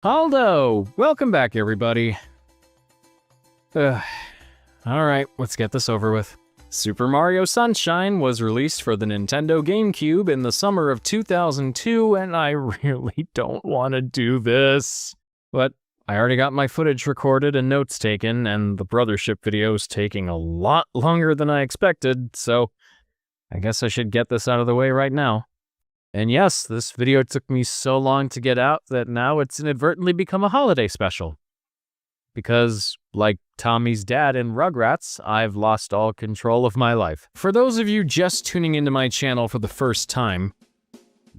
Aldo! Welcome back, everybody. Alright, let's get this over with. Super Mario Sunshine was released for the Nintendo GameCube in the summer of 2002, and I really don't want to do this. But I already got my footage recorded and notes taken, and the Brothership video is taking a lot longer than I expected, so I guess I should get this out of the way right now. And yes, this video took me so long to get out that now it's inadvertently become a holiday special. Because, like Tommy's dad in Rugrats, I've lost all control of my life. For those of you just tuning into my channel for the first time,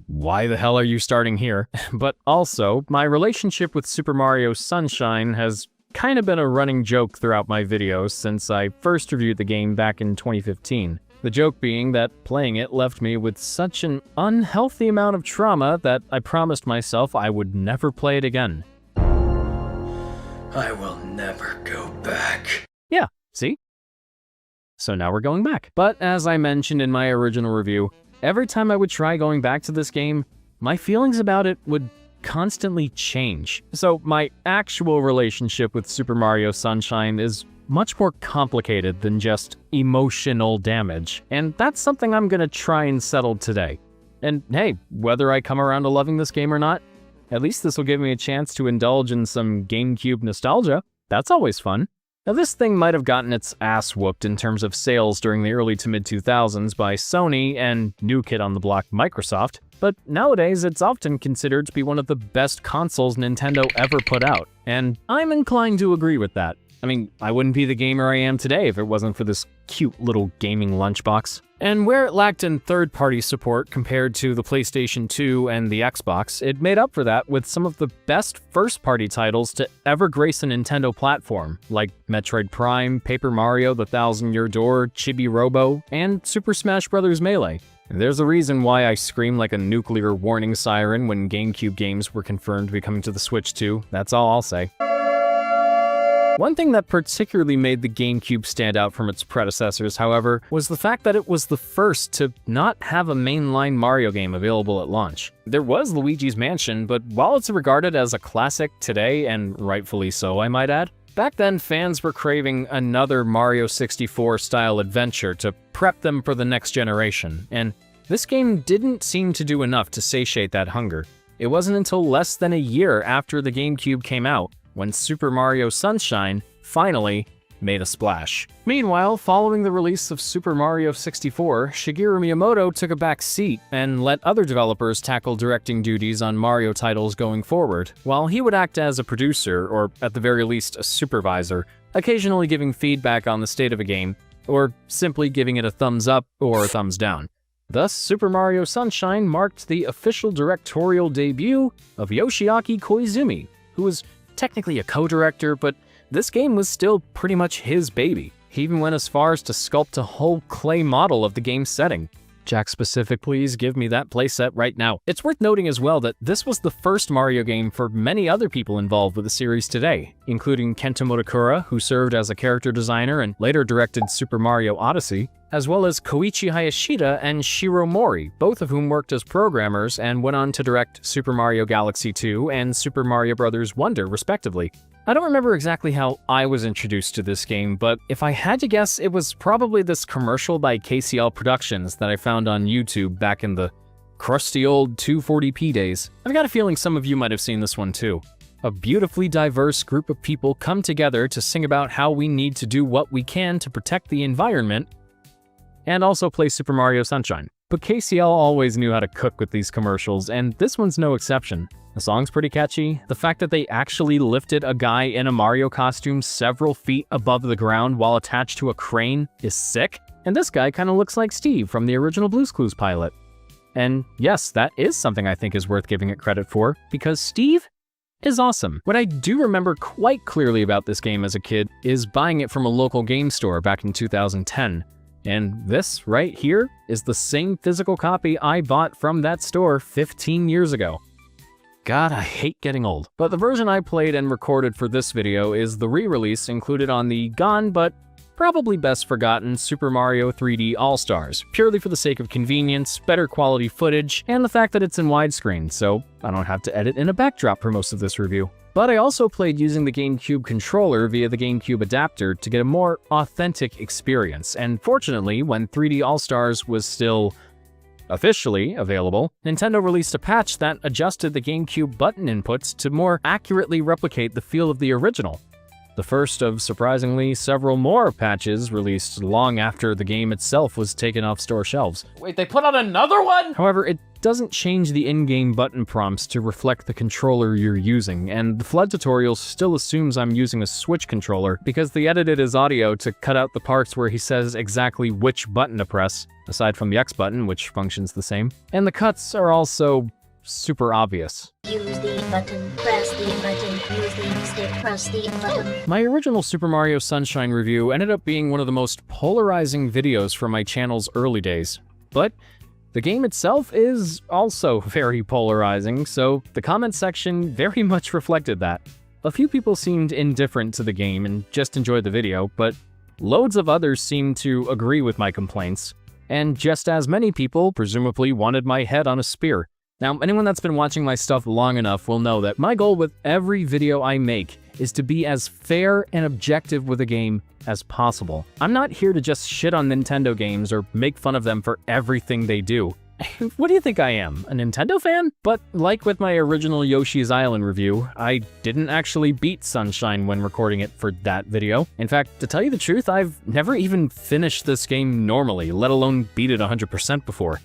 why the hell are you starting here? But also, my relationship with Super Mario Sunshine has kind of been a running joke throughout my videos since I first reviewed the game back in 2015. The joke being that playing it left me with such an unhealthy amount of trauma that I promised myself I would never play it again. I will never go back. Yeah, see? So now we're going back. But as I mentioned in my original review, every time I would try going back to this game, my feelings about it would constantly change. So my actual relationship with Super Mario Sunshine is much more complicated than just emotional damage, and that's something I'm gonna try and settle today. And hey, whether I come around to loving this game or not, at least this will give me a chance to indulge in some GameCube nostalgia. That's always fun. Now this thing might have gotten its ass whooped in terms of sales during the early to mid-2000s by Sony and new kid on the block Microsoft, but nowadays it's often considered to be one of the best consoles Nintendo ever put out, and I'm inclined to agree with that. I mean, I wouldn't be the gamer I am today if it wasn't for this cute little gaming lunchbox. And where it lacked in third-party support compared to the PlayStation 2 and the Xbox, it made up for that with some of the best first-party titles to ever grace a Nintendo platform, like Metroid Prime, Paper Mario, The Thousand Year Door, Chibi-Robo, and Super Smash Bros. Melee. There's a reason why I screamed like a nuclear warning siren when GameCube games were confirmed to be coming to the Switch too. That's all I'll say. One thing that particularly made the GameCube stand out from its predecessors, however, was the fact that it was the first to not have a mainline Mario game available at launch. There was Luigi's Mansion, but while it's regarded as a classic today, and rightfully so I might add, back then fans were craving another Mario 64-style adventure to prep them for the next generation, and this game didn't seem to do enough to satiate that hunger. It wasn't until less than a year after the GameCube came out when Super Mario Sunshine finally made a splash. Meanwhile, following the release of Super Mario 64, Shigeru Miyamoto took a back seat and let other developers tackle directing duties on Mario titles going forward, while he would act as a producer, or at the very least a supervisor, occasionally giving feedback on the state of a game, or simply giving it a thumbs up or a thumbs down. Thus, Super Mario Sunshine marked the official directorial debut of Yoshiaki Koizumi, who was technically a co-director, but this game was still pretty much his baby. He even went as far as to sculpt a whole clay model of the game's setting. Jack Specific, please give me that playset right now. It's worth noting as well that this was the first Mario game for many other people involved with the series today, including Kento Motakura, who served as a character designer and later directed Super Mario Odyssey, as well as Koichi Hayashida and Shiro Mori, both of whom worked as programmers and went on to direct Super Mario Galaxy 2 and Super Mario Bros. Wonder, respectively. I don't remember exactly how I was introduced to this game, but if I had to guess, it was probably this commercial by KCL Productions that I found on YouTube back in the crusty old 240p days. I've got a feeling some of you might have seen this one too. A beautifully diverse group of people come together to sing about how we need to do what we can to protect the environment and also play Super Mario Sunshine. But KCL always knew how to cook with these commercials, and this one's no exception. The song's pretty catchy. The fact that they actually lifted a guy in a Mario costume several feet above the ground while attached to a crane is sick. And this guy kind of looks like Steve from the original Blue's Clues pilot. And yes, that is something I think is worth giving it credit for, because Steve is awesome. What I do remember quite clearly about this game as a kid is buying it from a local game store back in 2010. And this right here is the same physical copy I bought from that store 15 years ago. God, I hate getting old. But the version I played and recorded for this video is the re-release included on the gone but Probably best forgotten Super Mario 3D All-Stars, purely for the sake of convenience, better quality footage, and the fact that it's in widescreen, so I don't have to edit in a backdrop for most of this review. But I also played using the GameCube controller via the GameCube adapter to get a more authentic experience, and fortunately, when 3D All-Stars was still officially available, Nintendo released a patch that adjusted the GameCube button inputs to more accurately replicate the feel of the original. The first of, surprisingly, several more patches released long after the game itself was taken off store shelves. Wait, they put out another one?! However, it doesn't change the in-game button prompts to reflect the controller you're using, and the Flood tutorial still assumes I'm using a Switch controller because they edited his audio to cut out the parts where he says exactly which button to press, aside from the X button, which functions the same. And the cuts are also super obvious. Use the button, press the button, use the stick, press the button. My original Super Mario Sunshine review ended up being one of the most polarizing videos from my channel's early days. But the game itself is also very polarizing, so the comment section very much reflected that. A few people seemed indifferent to the game and just enjoyed the video, but loads of others seemed to agree with my complaints. And just as many people presumably wanted my head on a spear. Now, anyone that's been watching my stuff long enough will know that my goal with every video I make is to be as fair and objective with a game as possible. I'm not here to just shit on Nintendo games or make fun of them for everything they do. What do you think I am, a Nintendo fan? But like with my original Yoshi's Island review, I didn't actually beat Sunshine when recording it for that video. In fact, to tell you the truth, I've never even finished this game normally, let alone beat it 100% before.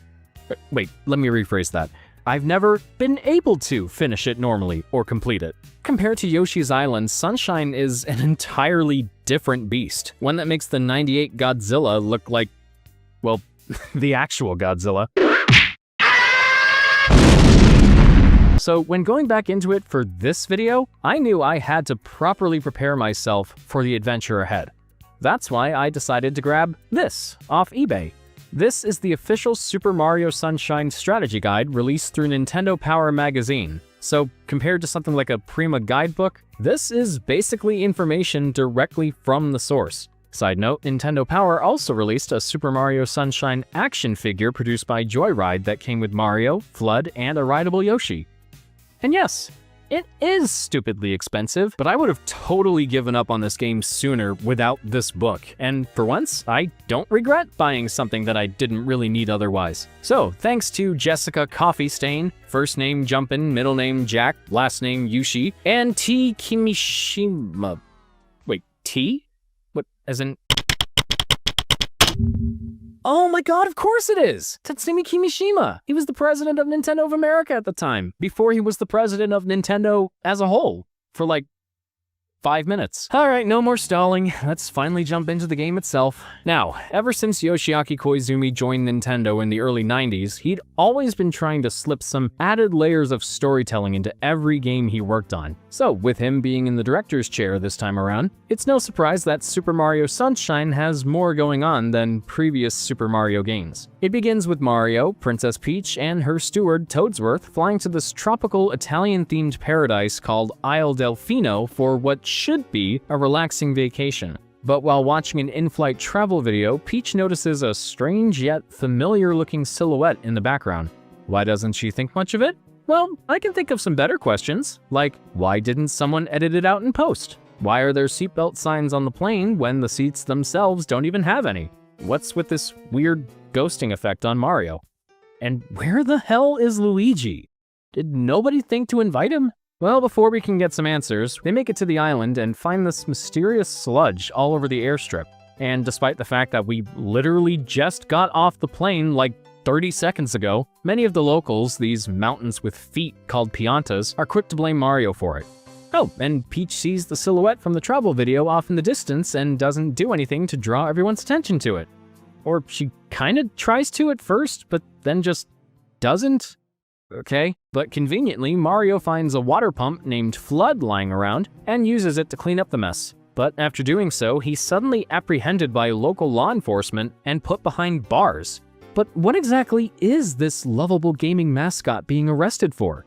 Wait, let me rephrase that. I've never been able to finish it normally or complete it. Compared to Yoshi's Island, Sunshine is an entirely different beast, one that makes the '98 Godzilla look like, well, the actual Godzilla. So when going back into it for this video, I knew I had to properly prepare myself for the adventure ahead. That's why I decided to grab this off eBay. This is the official Super Mario Sunshine strategy guide released through Nintendo Power magazine. So compared to something like a Prima guidebook, this is basically information directly from the source. Side note, Nintendo Power also released a Super Mario Sunshine action figure produced by Joyride that came with Mario, Flood, and a rideable Yoshi. And yes, it is stupidly expensive, but I would have totally given up on this game sooner without this book. And for once, I don't regret buying something that I didn't really need otherwise. So, thanks to Jessica Coffee Stain, first name Jumpin', middle name Jack, last name Yushi, and T. Kimishima. Wait, T? What, as in... Oh my god, of course it is! Tatsumi Kimishima! He was the president of Nintendo of America at the time, before he was the president of Nintendo as a whole, for like 5 minutes. Alright, no more stalling, let's finally jump into the game itself. Now, ever since Yoshiaki Koizumi joined Nintendo in the early 90s, he'd always been trying to slip some added layers of storytelling into every game he worked on. So, with him being in the director's chair this time around, it's no surprise that Super Mario Sunshine has more going on than previous Super Mario games. It begins with Mario, Princess Peach, and her steward, Toadsworth, flying to this tropical Italian-themed paradise called Isle Delfino for what should be a relaxing vacation. But while watching an in-flight travel video, Peach notices a strange yet familiar-looking silhouette in the background. Why doesn't she think much of it? Well, I can think of some better questions, like why didn't someone edit it out in post? Why are there seatbelt signs on the plane when the seats themselves don't even have any? What's with this weird ghosting effect on Mario? And where the hell is Luigi? Did nobody think to invite him? Well, before we can get some answers, they make it to the island and find this mysterious sludge all over the airstrip. And despite the fact that we literally just got off the plane like 30 seconds ago, many of the locals, these mountains with feet called piantas, are quick to blame Mario for it. Oh, and Peach sees the silhouette from the travel video off in the distance and doesn't do anything to draw everyone's attention to it. Or she kinda tries to at first, but then just doesn't? Okay, but conveniently, Mario finds a water pump named Flood lying around and uses it to clean up the mess. But after doing so, he's suddenly apprehended by local law enforcement and put behind bars. But what exactly is this lovable gaming mascot being arrested for?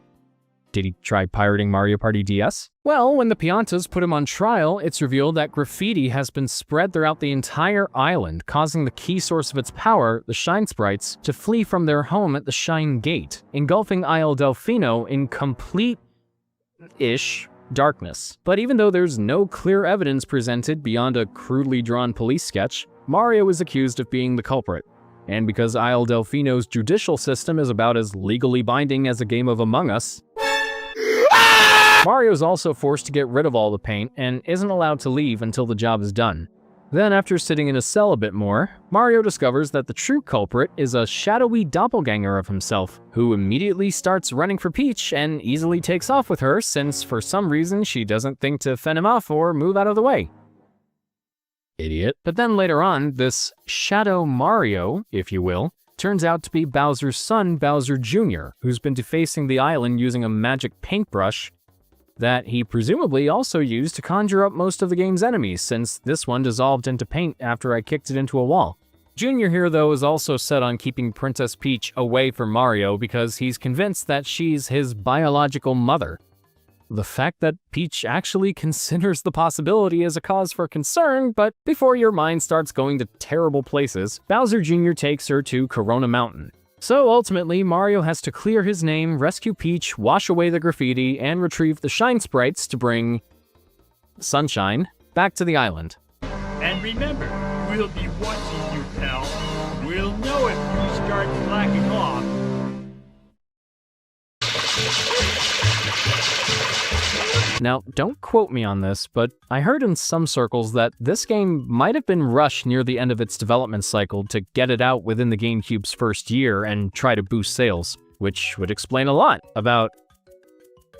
Did he try pirating Mario Party DS? Well, when the Piantas put him on trial, it's revealed that graffiti has been spread throughout the entire island, causing the key source of its power, the Shine Sprites, to flee from their home at the Shine Gate, engulfing Isle Delfino in complete-ish darkness. But even though there's no clear evidence presented beyond a crudely drawn police sketch, Mario is accused of being the culprit. And because Isle Delfino's judicial system is about as legally binding as a game of Among Us, Mario's also forced to get rid of all the paint and isn't allowed to leave until the job is done. Then, after sitting in a cell a bit more, Mario discovers that the true culprit is a shadowy doppelganger of himself, who immediately starts running for Peach and easily takes off with her since for some reason she doesn't think to fend him off or move out of the way. Idiot. But then later on, this Shadow Mario, if you will, turns out to be Bowser's son, Bowser Jr., who's been defacing the island using a magic paintbrush that he presumably also used to conjure up most of the game's enemies, since this one dissolved into paint after I kicked it into a wall. Junior here, though, is also set on keeping Princess Peach away from Mario because he's convinced that she's his biological mother. The fact that Peach actually considers the possibility is a cause for concern, but before your mind starts going to terrible places, Bowser Jr. takes her to Corona Mountain. So ultimately, Mario has to clear his name, rescue Peach, wash away the graffiti, and retrieve the Shine Sprites to bring Sunshine back to the island. And remember, we'll be watching you, pal. We'll know if you start slacking off. Now, don't quote me on this, but I heard in some circles that this game might have been rushed near the end of its development cycle to get it out within the GameCube's first year and try to boost sales, which would explain a lot about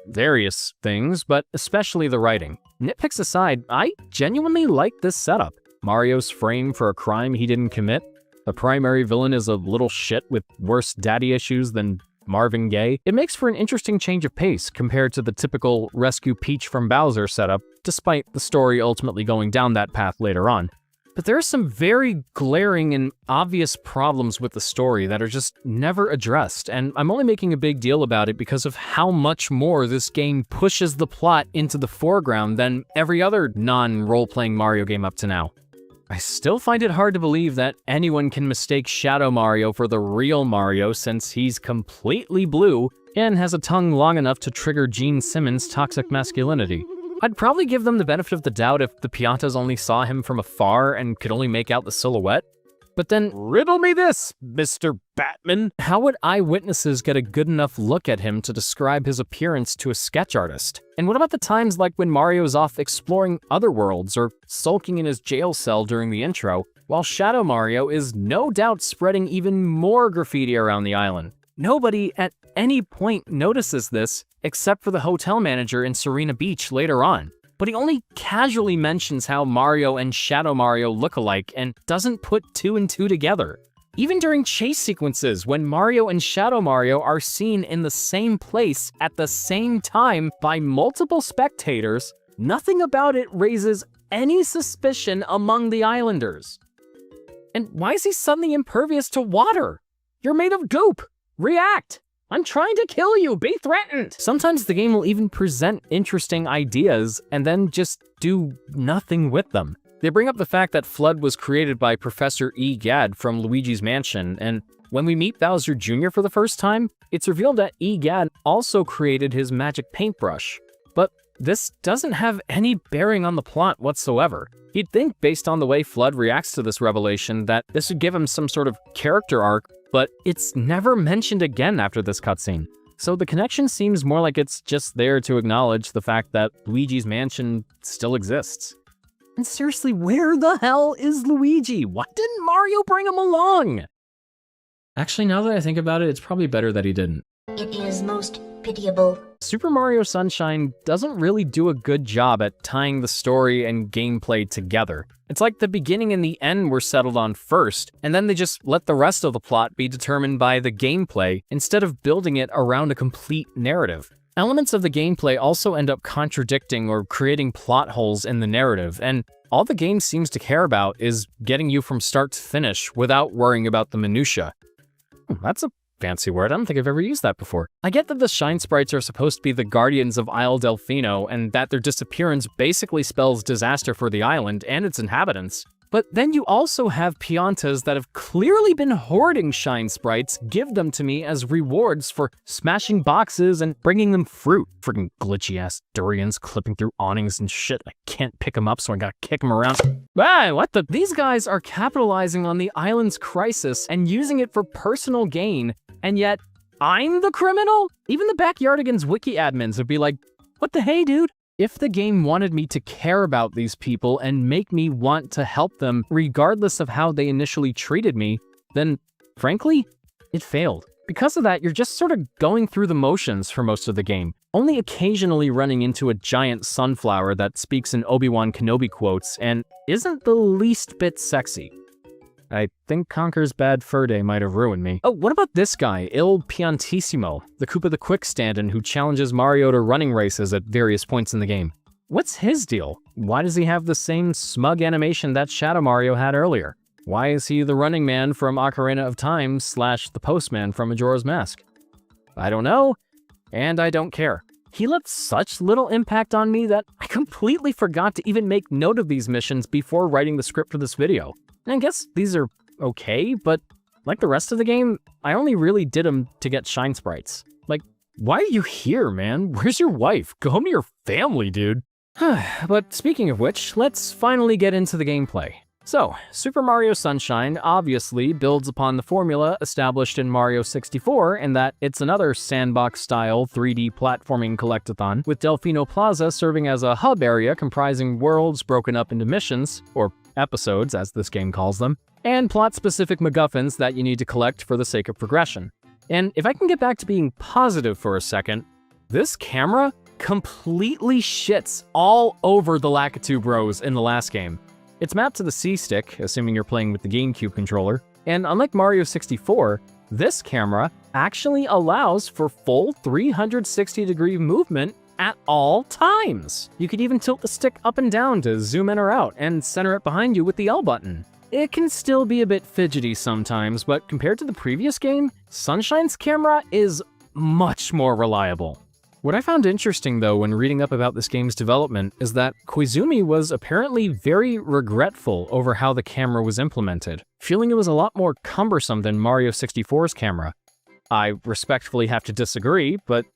various things, but especially the writing. Nitpicks aside, I genuinely like this setup. Mario's framed for a crime he didn't commit. The primary villain is a little shit with worse daddy issues than Marvin Gaye. It makes for an interesting change of pace compared to the typical rescue Peach from Bowser setup, despite the story ultimately going down that path later on. But there are some very glaring and obvious problems with the story that are just never addressed, and I'm only making a big deal about it because of how much more this game pushes the plot into the foreground than every other non-role-playing Mario game up to now. I still find it hard to believe that anyone can mistake Shadow Mario for the real Mario since he's completely blue and has a tongue long enough to trigger Gene Simmons' toxic masculinity. I'd probably give them the benefit of the doubt if the Piantas only saw him from afar and could only make out the silhouette. But then, riddle me this, Mr. Batman. How would eyewitnesses get a good enough look at him to describe his appearance to a sketch artist? And what about the times like when Mario's off exploring other worlds or sulking in his jail cell during the intro, while Shadow Mario is no doubt spreading even more graffiti around the island? Nobody at any point notices this except for the hotel manager in Serena Beach later on. But he only casually mentions how Mario and Shadow Mario look alike and doesn't put two and two together. Even during chase sequences, when Mario and Shadow Mario are seen in the same place at the same time by multiple spectators, nothing about it raises any suspicion among the islanders. And why is he suddenly impervious to water? You're made of goop! React! I'm trying to kill you, be threatened! Sometimes the game will even present interesting ideas and then just do nothing with them. They bring up the fact that Flood was created by Professor E. Gadd from Luigi's Mansion, and when we meet Bowser Jr. for the first time, it's revealed that E. Gadd also created his magic paintbrush. But this doesn't have any bearing on the plot whatsoever. You'd think, based on the way Flood reacts to this revelation, that this would give him some sort of character arc, but it's never mentioned again after this cutscene. So the connection seems more like it's just there to acknowledge the fact that Luigi's Mansion still exists. And seriously, where the hell is Luigi? Why didn't Mario bring him along? Actually, now that I think about it, it's probably better that he didn't. It is most pitiable. Super Mario Sunshine doesn't really do a good job at tying the story and gameplay together. It's like the beginning and the end were settled on first, and then they just let the rest of the plot be determined by the gameplay instead of building it around a complete narrative. Elements of the gameplay also end up contradicting or creating plot holes in the narrative, and all the game seems to care about is getting you from start to finish without worrying about the minutia. That's a fancy word. I don't think I've ever used that before. I get that the shine sprites are supposed to be the guardians of Isle Delfino, and that their disappearance basically spells disaster for the island and its inhabitants. But then you also have Piantas that have clearly been hoarding shine sprites give them to me as rewards for smashing boxes and bringing them fruit. Friggin' glitchy-ass durians clipping through awnings and shit. I can't pick them up, so I gotta kick them around. Ah, what the? These guys are capitalizing on the island's crisis and using it for personal gain, and yet I'm the criminal? Even the Backyardigans wiki admins would be like, what the hey, dude? If the game wanted me to care about these people and make me want to help them regardless of how they initially treated me, then frankly, it failed. Because of that, you're just sort of going through the motions for most of the game, only occasionally running into a giant sunflower that speaks in Obi-Wan Kenobi quotes and isn't the least bit sexy. I think Conker's bad fur day might have ruined me. Oh, what about this guy, Il Piantissimo, the Koopa the Quick stand-in who challenges Mario to running races at various points in the game? What's his deal? Why does he have the same smug animation that Shadow Mario had earlier? Why is he the running man from Ocarina of Time / the postman from Majora's Mask? I don't know, and I don't care. He left such little impact on me that I completely forgot to even make note of these missions before writing the script for this video. And I guess these are okay, but like the rest of the game, I only really did them to get shine sprites. Like, why are you here, man? Where's your wife? Go home to your family, dude. But speaking of which, let's finally get into the gameplay. So, Super Mario Sunshine obviously builds upon the formula established in Mario 64 in that it's another sandbox-style 3D platforming collectathon, with Delfino Plaza serving as a hub area comprising worlds broken up into missions, or episodes as this game calls them, and plot-specific MacGuffins that you need to collect for the sake of progression. And if I can get back to being positive for a second, this camera completely shits all over the Lakitu Bros in the last game. It's mapped to the C-stick, assuming you're playing with the GameCube controller, and unlike Mario 64, this camera actually allows for full 360-degree movement at all times. You could even tilt the stick up and down to zoom in or out and center it behind you with the L button. It can still be a bit fidgety sometimes, but compared to the previous game, Sunshine's camera is much more reliable. What I found interesting though when reading up about this game's development is that Koizumi was apparently very regretful over how the camera was implemented, feeling it was a lot more cumbersome than Mario 64's camera. I respectfully have to disagree, but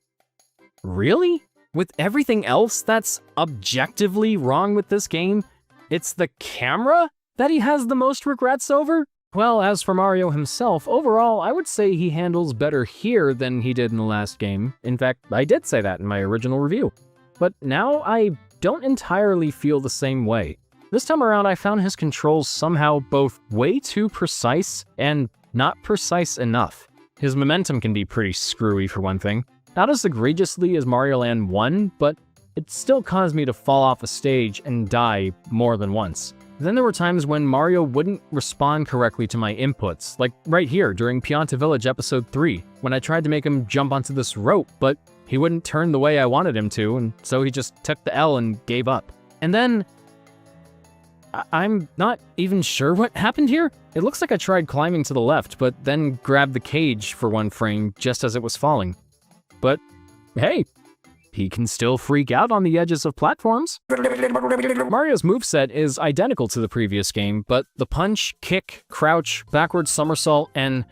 really? With everything else that's objectively wrong with this game, it's the camera that he has the most regrets over? Well, as for Mario himself, overall, I would say he handles better here than he did in the last game. In fact, I did say that in my original review. But now I don't entirely feel the same way. This time around, I found his controls somehow both way too precise and not precise enough. His momentum can be pretty screwy for one thing. Not as egregiously as Mario Land 1, but it still caused me to fall off a stage and die more than once. Then there were times when Mario wouldn't respond correctly to my inputs, like right here during Pianta Village Episode 3, when I tried to make him jump onto this rope, but he wouldn't turn the way I wanted him to, and so he just took the L and gave up. And then I'm not even sure what happened here. It looks like I tried climbing to the left, but then grabbed the cage for one frame just as it was falling. But hey, he can still freak out on the edges of platforms. Mario's moveset is identical to the previous game, but the punch, kick, crouch, backward somersault, and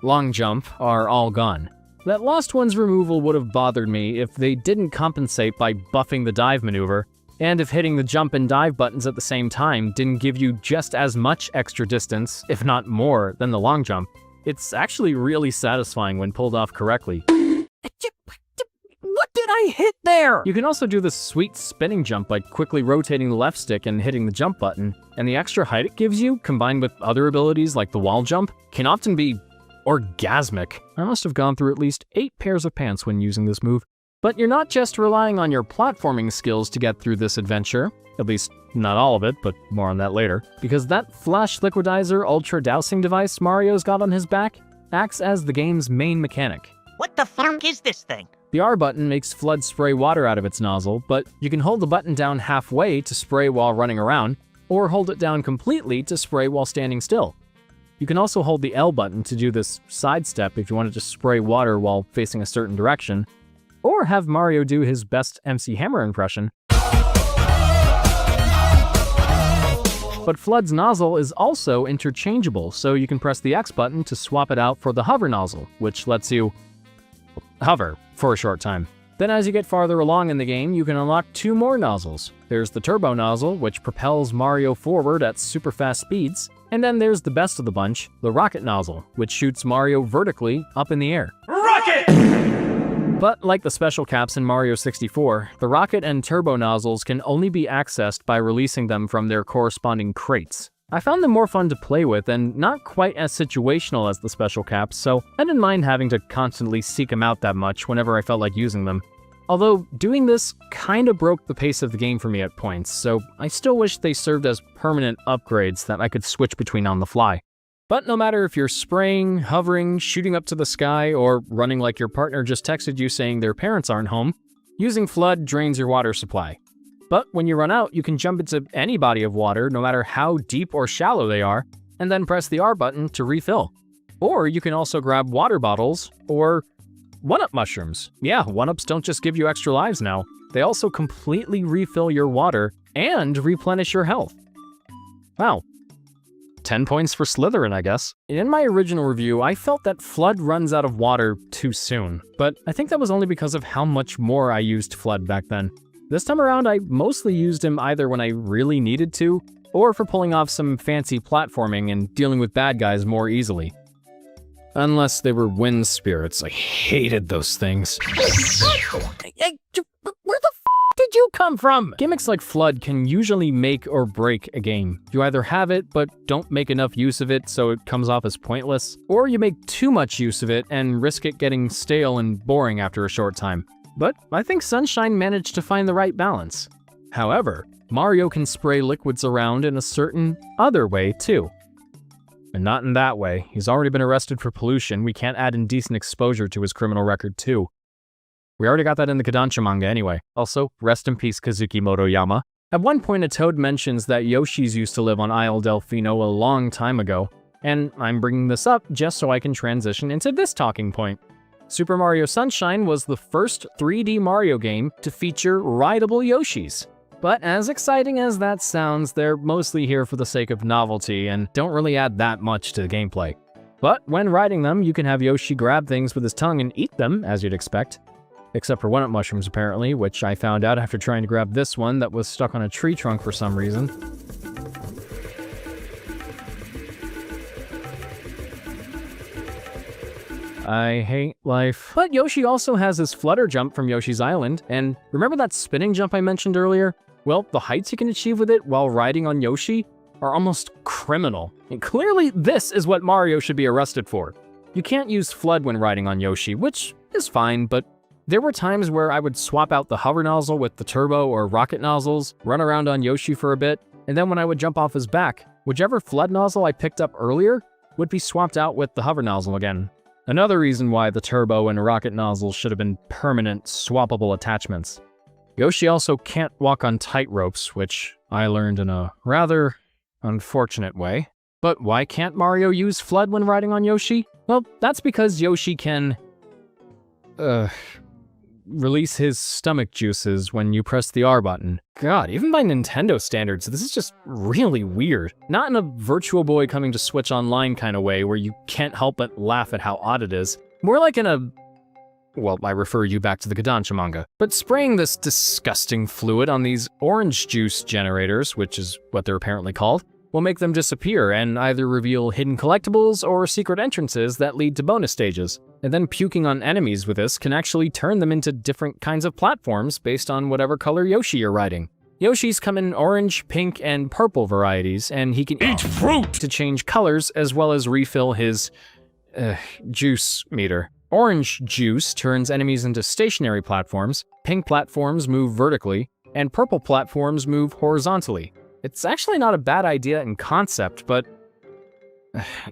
long jump are all gone. That last one's removal would have bothered me if they didn't compensate by buffing the dive maneuver, and if hitting the jump and dive buttons at the same time didn't give you just as much extra distance, if not more, than the long jump. It's actually really satisfying when pulled off correctly. What did I hit there? You can also do the sweet spinning jump by quickly rotating the left stick and hitting the jump button, and the extra height it gives you, combined with other abilities like the wall jump, can often be orgasmic. I must have gone through at least 8 pairs of pants when using this move. But you're not just relying on your platforming skills to get through this adventure, at least not all of it, but more on that later, because that Flash Liquidizer Ultra Dousing device Mario's got on his back acts as the game's main mechanic. What the fuck is this thing? The R button makes Flood spray water out of its nozzle, but you can hold the button down halfway to spray while running around, or hold it down completely to spray while standing still. You can also hold the L button to do this sidestep if you want to just spray water while facing a certain direction, or have Mario do his best MC Hammer impression. But Flood's nozzle is also interchangeable, so you can press the X button to swap it out for the hover nozzle, which lets you hover for a short time. Then as you get farther along in the game, you can unlock 2 more nozzles. There's the turbo nozzle, which propels Mario forward at super fast speeds, and then there's the best of the bunch, the rocket nozzle, which shoots Mario vertically up in the air. Rocket! But like the special caps in Mario 64, the rocket and turbo nozzles can only be accessed by releasing them from their corresponding crates. I found them more fun to play with and not quite as situational as the special caps, so I didn't mind having to constantly seek them out that much whenever I felt like using them. Although, doing this kinda broke the pace of the game for me at points, so I still wish they served as permanent upgrades that I could switch between on the fly. But no matter if you're spraying, hovering, shooting up to the sky, or running like your partner just texted you saying their parents aren't home, using Flood drains your water supply. But when you run out, you can jump into any body of water, no matter how deep or shallow they are, and then press the R button to refill. Or you can also grab water bottles, or 1-up mushrooms. Yeah, 1-ups don't just give you extra lives now. They also completely refill your water and replenish your health. Wow. 10 points for Slytherin, I guess. In my original review, I felt that Flood runs out of water too soon, but I think that was only because of how much more I used Flood back then. This time around, I mostly used him either when I really needed to, or for pulling off some fancy platforming and dealing with bad guys more easily. Unless they were wind spirits. I hated those things. Hey, where the f did you come from? Gimmicks like Flood can usually make or break a game. You either have it, but don't make enough use of it so it comes off as pointless, or you make too much use of it and risk it getting stale and boring after a short time. But I think Sunshine managed to find the right balance. However, Mario can spray liquids around in a certain other way too. And not in that way. He's already been arrested for pollution. We can't add indecent exposure to his criminal record too. We already got that in the Kodansha manga anyway. Also, rest in peace Kazuki Motoyama. At one point a Toad mentions that Yoshis used to live on Isle Delfino a long time ago, and I'm bringing this up just so I can transition into this talking point. Super Mario Sunshine was the first 3D Mario game to feature rideable Yoshis. But as exciting as that sounds, they're mostly here for the sake of novelty and don't really add that much to the gameplay. But when riding them, you can have Yoshi grab things with his tongue and eat them, as you'd expect. Except for 1-up mushrooms apparently, which I found out after trying to grab this one that was stuck on a tree trunk for some reason. I hate life. But Yoshi also has his flutter jump from Yoshi's Island, and remember that spinning jump I mentioned earlier? Well, the heights you can achieve with it while riding on Yoshi are almost criminal. And clearly this is what Mario should be arrested for. You can't use Flood when riding on Yoshi, which is fine, but there were times where I would swap out the hover nozzle with the turbo or rocket nozzles, run around on Yoshi for a bit, and then when I would jump off his back, whichever Flood nozzle I picked up earlier would be swapped out with the hover nozzle again. Another reason why the turbo and rocket nozzles should have been permanent, swappable attachments. Yoshi also can't walk on tight ropes, which I learned in a rather unfortunate way. But why can't Mario use Flood when riding on Yoshi? Well, that's because Yoshi can release his stomach juices when you press the R button. God, even by Nintendo standards, this is just really weird. Not in a Virtual Boy coming to Switch Online kind of way where you can't help but laugh at how odd it is. More like in a... well, I refer you back to the Kodansha manga. But spraying this disgusting fluid on these orange juice generators, which is what they're apparently called, will make them disappear and either reveal hidden collectibles or secret entrances that lead to bonus stages. And then puking on enemies with this can actually turn them into different kinds of platforms based on whatever color Yoshi you're riding. Yoshis come in orange, pink, and purple varieties, and he can eat fruit to change colors as well as refill his juice meter. Orange juice turns enemies into stationary platforms, pink platforms move vertically, and purple platforms move horizontally. It's actually not a bad idea in concept, but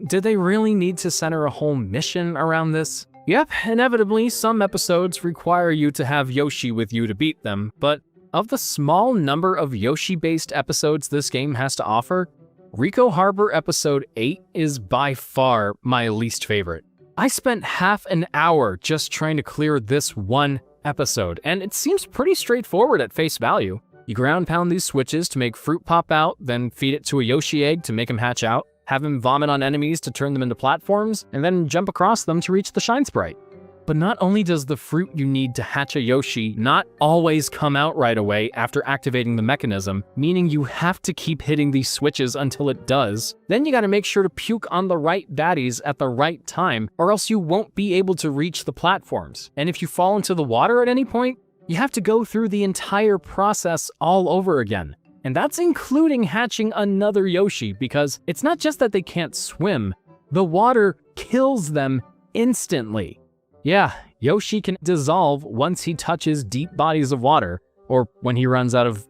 did they really need to center a whole mission around this? Yep, inevitably, some episodes require you to have Yoshi with you to beat them, but of the small number of Yoshi-based episodes this game has to offer, Rico Harbor Episode 8 is by far my least favorite. I spent half an hour just trying to clear this one episode, and it seems pretty straightforward at face value. You ground pound these switches to make fruit pop out, then feed it to a Yoshi egg to make him hatch out, have him vomit on enemies to turn them into platforms, and then jump across them to reach the Shine Sprite. But not only does the fruit you need to hatch a Yoshi not always come out right away after activating the mechanism, meaning you have to keep hitting these switches until it does, then you gotta make sure to puke on the right baddies at the right time, or else you won't be able to reach the platforms. And if you fall into the water at any point, you have to go through the entire process all over again. And that's including hatching another Yoshi, because it's not just that they can't swim, the water kills them instantly. Yeah, Yoshi can dissolve once he touches deep bodies of water, or when he runs out of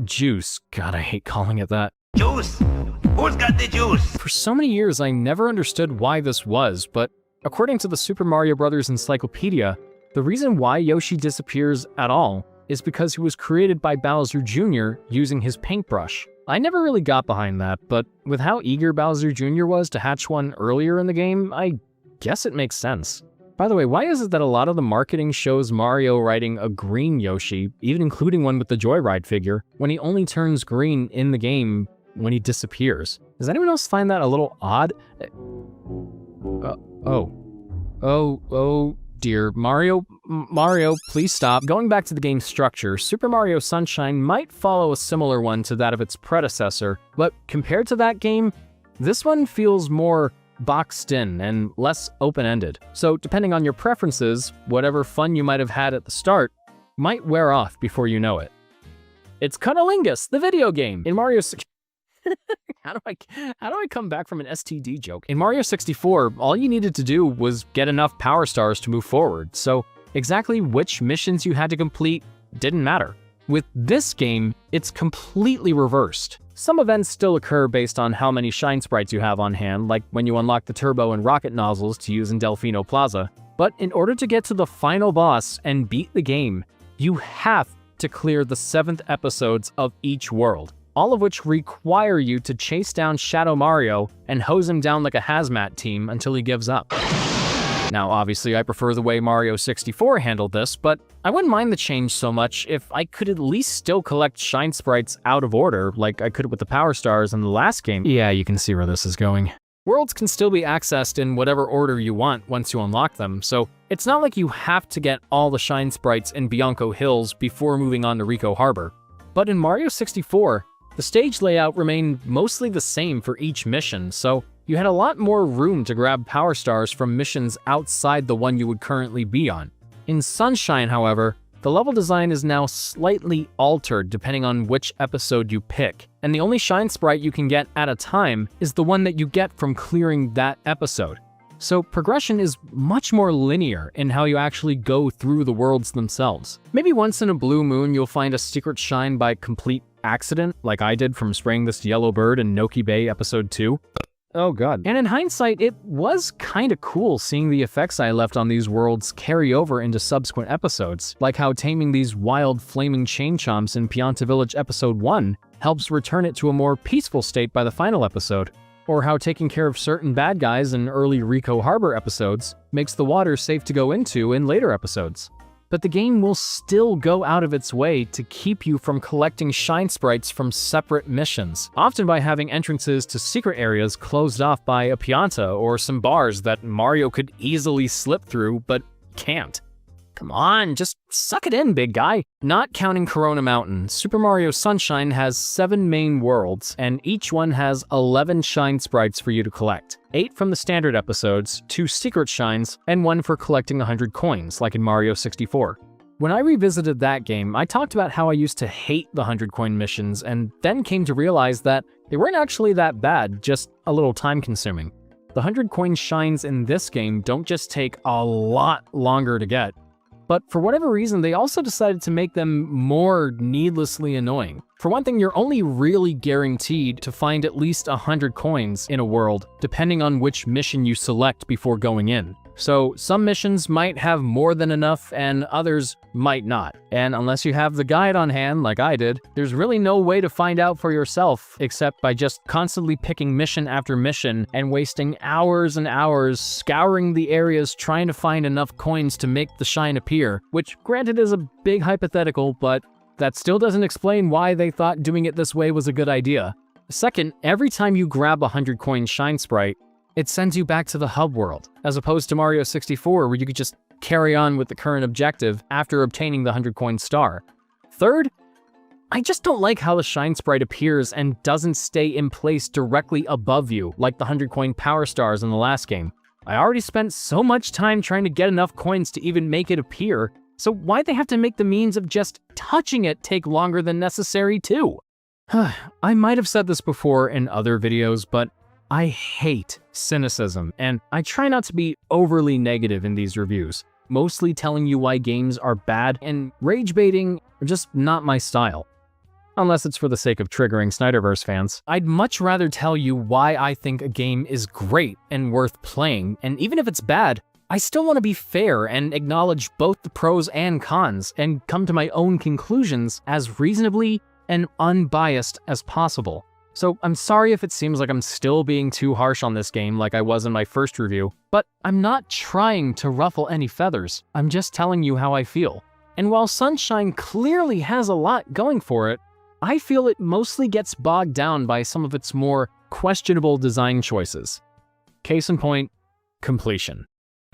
juice. God, I hate calling it that. Juice? Who's got the juice? For so many years, I never understood why this was, but according to the Super Mario Bros. Encyclopedia, the reason why Yoshi disappears at all is because he was created by Bowser Jr. using his paintbrush. I never really got behind that, but with how eager Bowser Jr. was to hatch one earlier in the game, I guess it makes sense. By the way, why is it that a lot of the marketing shows Mario riding a green Yoshi, even including one with the Joyride figure, when he only turns green in the game when he disappears? Does anyone else find that a little odd? Oh dear. Mario, please stop. Going back to the game's structure, Super Mario Sunshine might follow a similar one to that of its predecessor, but compared to that game, this one feels more boxed in and less open-ended. So depending on your preferences, whatever fun you might have had at the start might wear off before you know it. It's Cunnilingus, the video game. In Mario How do I come back from an STD joke? In Mario 64, all you needed to do was get enough power stars to move forward, so exactly which missions you had to complete didn't matter. With this game, it's completely reversed. Some events still occur based on how many Shine Sprites you have on hand, like when you unlock the turbo and rocket nozzles to use in Delfino Plaza. But in order to get to the final boss and beat the game, you have to clear the 7th episodes of each world, all of which require you to chase down Shadow Mario and hose him down like a hazmat team until he gives up. Now, obviously, I prefer the way Mario 64 handled this, but I wouldn't mind the change so much if I could at least still collect Shine Sprites out of order, like I could with the Power Stars in the last game. Yeah, you can see where this is going. Worlds can still be accessed in whatever order you want once you unlock them, so it's not like you have to get all the Shine Sprites in Bianco Hills before moving on to Rico Harbor. But in Mario 64, the stage layout remained mostly the same for each mission, so you had a lot more room to grab Power Stars from missions outside the one you would currently be on. In Sunshine, however, the level design is now slightly altered depending on which episode you pick, and the only Shine Sprite you can get at a time is the one that you get from clearing that episode. So progression is much more linear in how you actually go through the worlds themselves. Maybe once in a blue moon you'll find a secret shine by complete accident, like I did from spraying this yellow bird in Noki Bay Episode 2. Oh god. And in hindsight, it was kinda cool seeing the effects I left on these worlds carry over into subsequent episodes, like how taming these wild flaming chain chomps in Pianta Village Episode 1 helps return it to a more peaceful state by the final episode, or how taking care of certain bad guys in early Rico Harbor episodes makes the water safe to go into in later episodes. But the game will still go out of its way to keep you from collecting Shine Sprites from separate missions, often by having entrances to secret areas closed off by a Pianta or some bars that Mario could easily slip through but can't. Come on, just suck it in, big guy. Not counting Corona Mountain, Super Mario Sunshine has 7 main worlds, and each one has 11 Shine Sprites for you to collect. 8 from the standard episodes, 2 secret shines, and 1 for collecting 100 coins, like in Mario 64. When I revisited that game, I talked about how I used to hate the 100 coin missions, and then came to realize that they weren't actually that bad, just a little time consuming. The 100 coin shines in this game don't just take a lot longer to get, but for whatever reason, they also decided to make them more needlessly annoying. For one thing, you're only really guaranteed to find at least 100 coins in a world, depending on which mission you select before going in. So some missions might have more than enough and others might not. And unless you have the guide on hand like I did, there's really no way to find out for yourself except by just constantly picking mission after mission and wasting hours and hours scouring the areas trying to find enough coins to make the shine appear, which granted is a big hypothetical, but that still doesn't explain why they thought doing it this way was a good idea. Second, every time you grab a 100 coin shine sprite, it sends you back to the hub world, as opposed to Mario 64 where you could just carry on with the current objective after obtaining the 100 coin star. Third, I just don't like how the shine sprite appears and doesn't stay in place directly above you like the 100 coin power stars in the last game. I already spent so much time trying to get enough coins to even make it appear, so why'd they have to make the means of just touching it take longer than necessary too? I might have said this before in other videos, but I hate cynicism, and I try not to be overly negative in these reviews, mostly telling you why games are bad, and rage baiting are just not my style. Unless it's for the sake of triggering Snyderverse fans. I'd much rather tell you why I think a game is great and worth playing, and even if it's bad, I still want to be fair and acknowledge both the pros and cons, and come to my own conclusions as reasonably and unbiased as possible. So I'm sorry if it seems like I'm still being too harsh on this game like I was in my first review, but I'm not trying to ruffle any feathers. I'm just telling you how I feel. And while Sunshine clearly has a lot going for it, I feel it mostly gets bogged down by some of its more questionable design choices. Case in point, completion.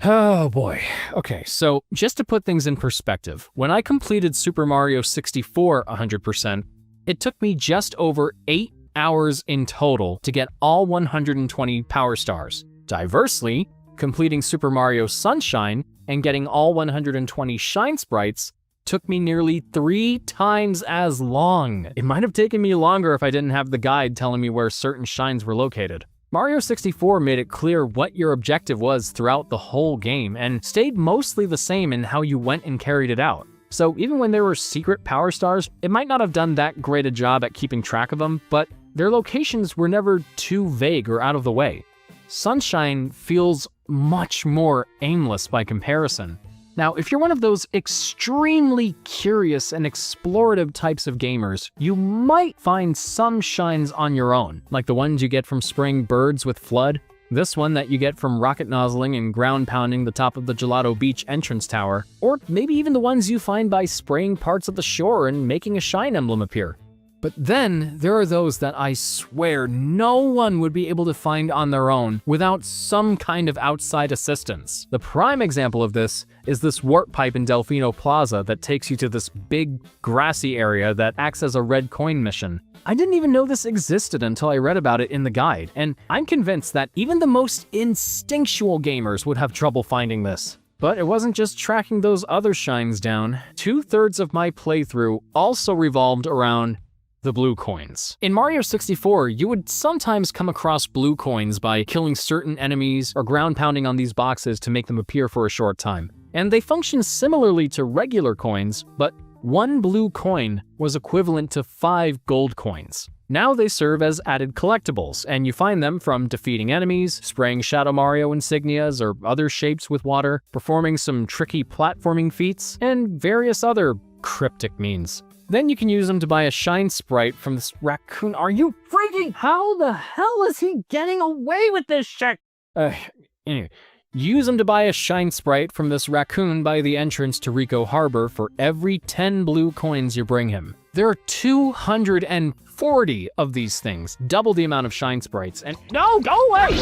Oh boy. Okay, so just to put things in perspective, when I completed Super Mario 64 100%, it took me just over 8 hours in total to get all 120 power stars. Diversely, completing Super Mario Sunshine and getting all 120 shine sprites took me nearly 3 times as long. It might have taken me longer if I didn't have the guide telling me where certain shines were located. Mario 64 made it clear what your objective was throughout the whole game and stayed mostly the same in how you went and carried it out. So even when there were secret power stars, it might not have done that great a job at keeping track of them, but their locations were never too vague or out of the way. Sunshine feels much more aimless by comparison. Now, if you're one of those extremely curious and explorative types of gamers, you might find some shines on your own, like the ones you get from spraying birds with Flood, this one that you get from rocket nozzling and ground pounding the top of the Gelato Beach entrance tower, or maybe even the ones you find by spraying parts of the shore and making a shine emblem appear. But then there are those that I swear no one would be able to find on their own without some kind of outside assistance. The prime example of this is this warp pipe in Delfino Plaza that takes you to this big grassy area that acts as a red coin mission. I didn't even know this existed until I read about it in the guide, and I'm convinced that even the most instinctual gamers would have trouble finding this. But it wasn't just tracking those other shines down. 2/3 of my playthrough also revolved around the blue coins. In Mario 64, you would sometimes come across blue coins by killing certain enemies or ground pounding on these boxes to make them appear for a short time. And they function similarly to regular coins, but 1 blue coin was equivalent to 5 gold coins. Now they serve as added collectibles, and you find them from defeating enemies, spraying Shadow Mario insignias or other shapes with water, performing some tricky platforming feats, and various other cryptic means. Then you can use them to buy a shine sprite from this raccoon. Are you freaking? How the hell is he getting away with this shit? Anyway, use them to buy a shine sprite from this raccoon by the entrance to Rico Harbor for every 10 blue coins you bring him. There are 240 of these things, double the amount of shine sprites, and no, go away!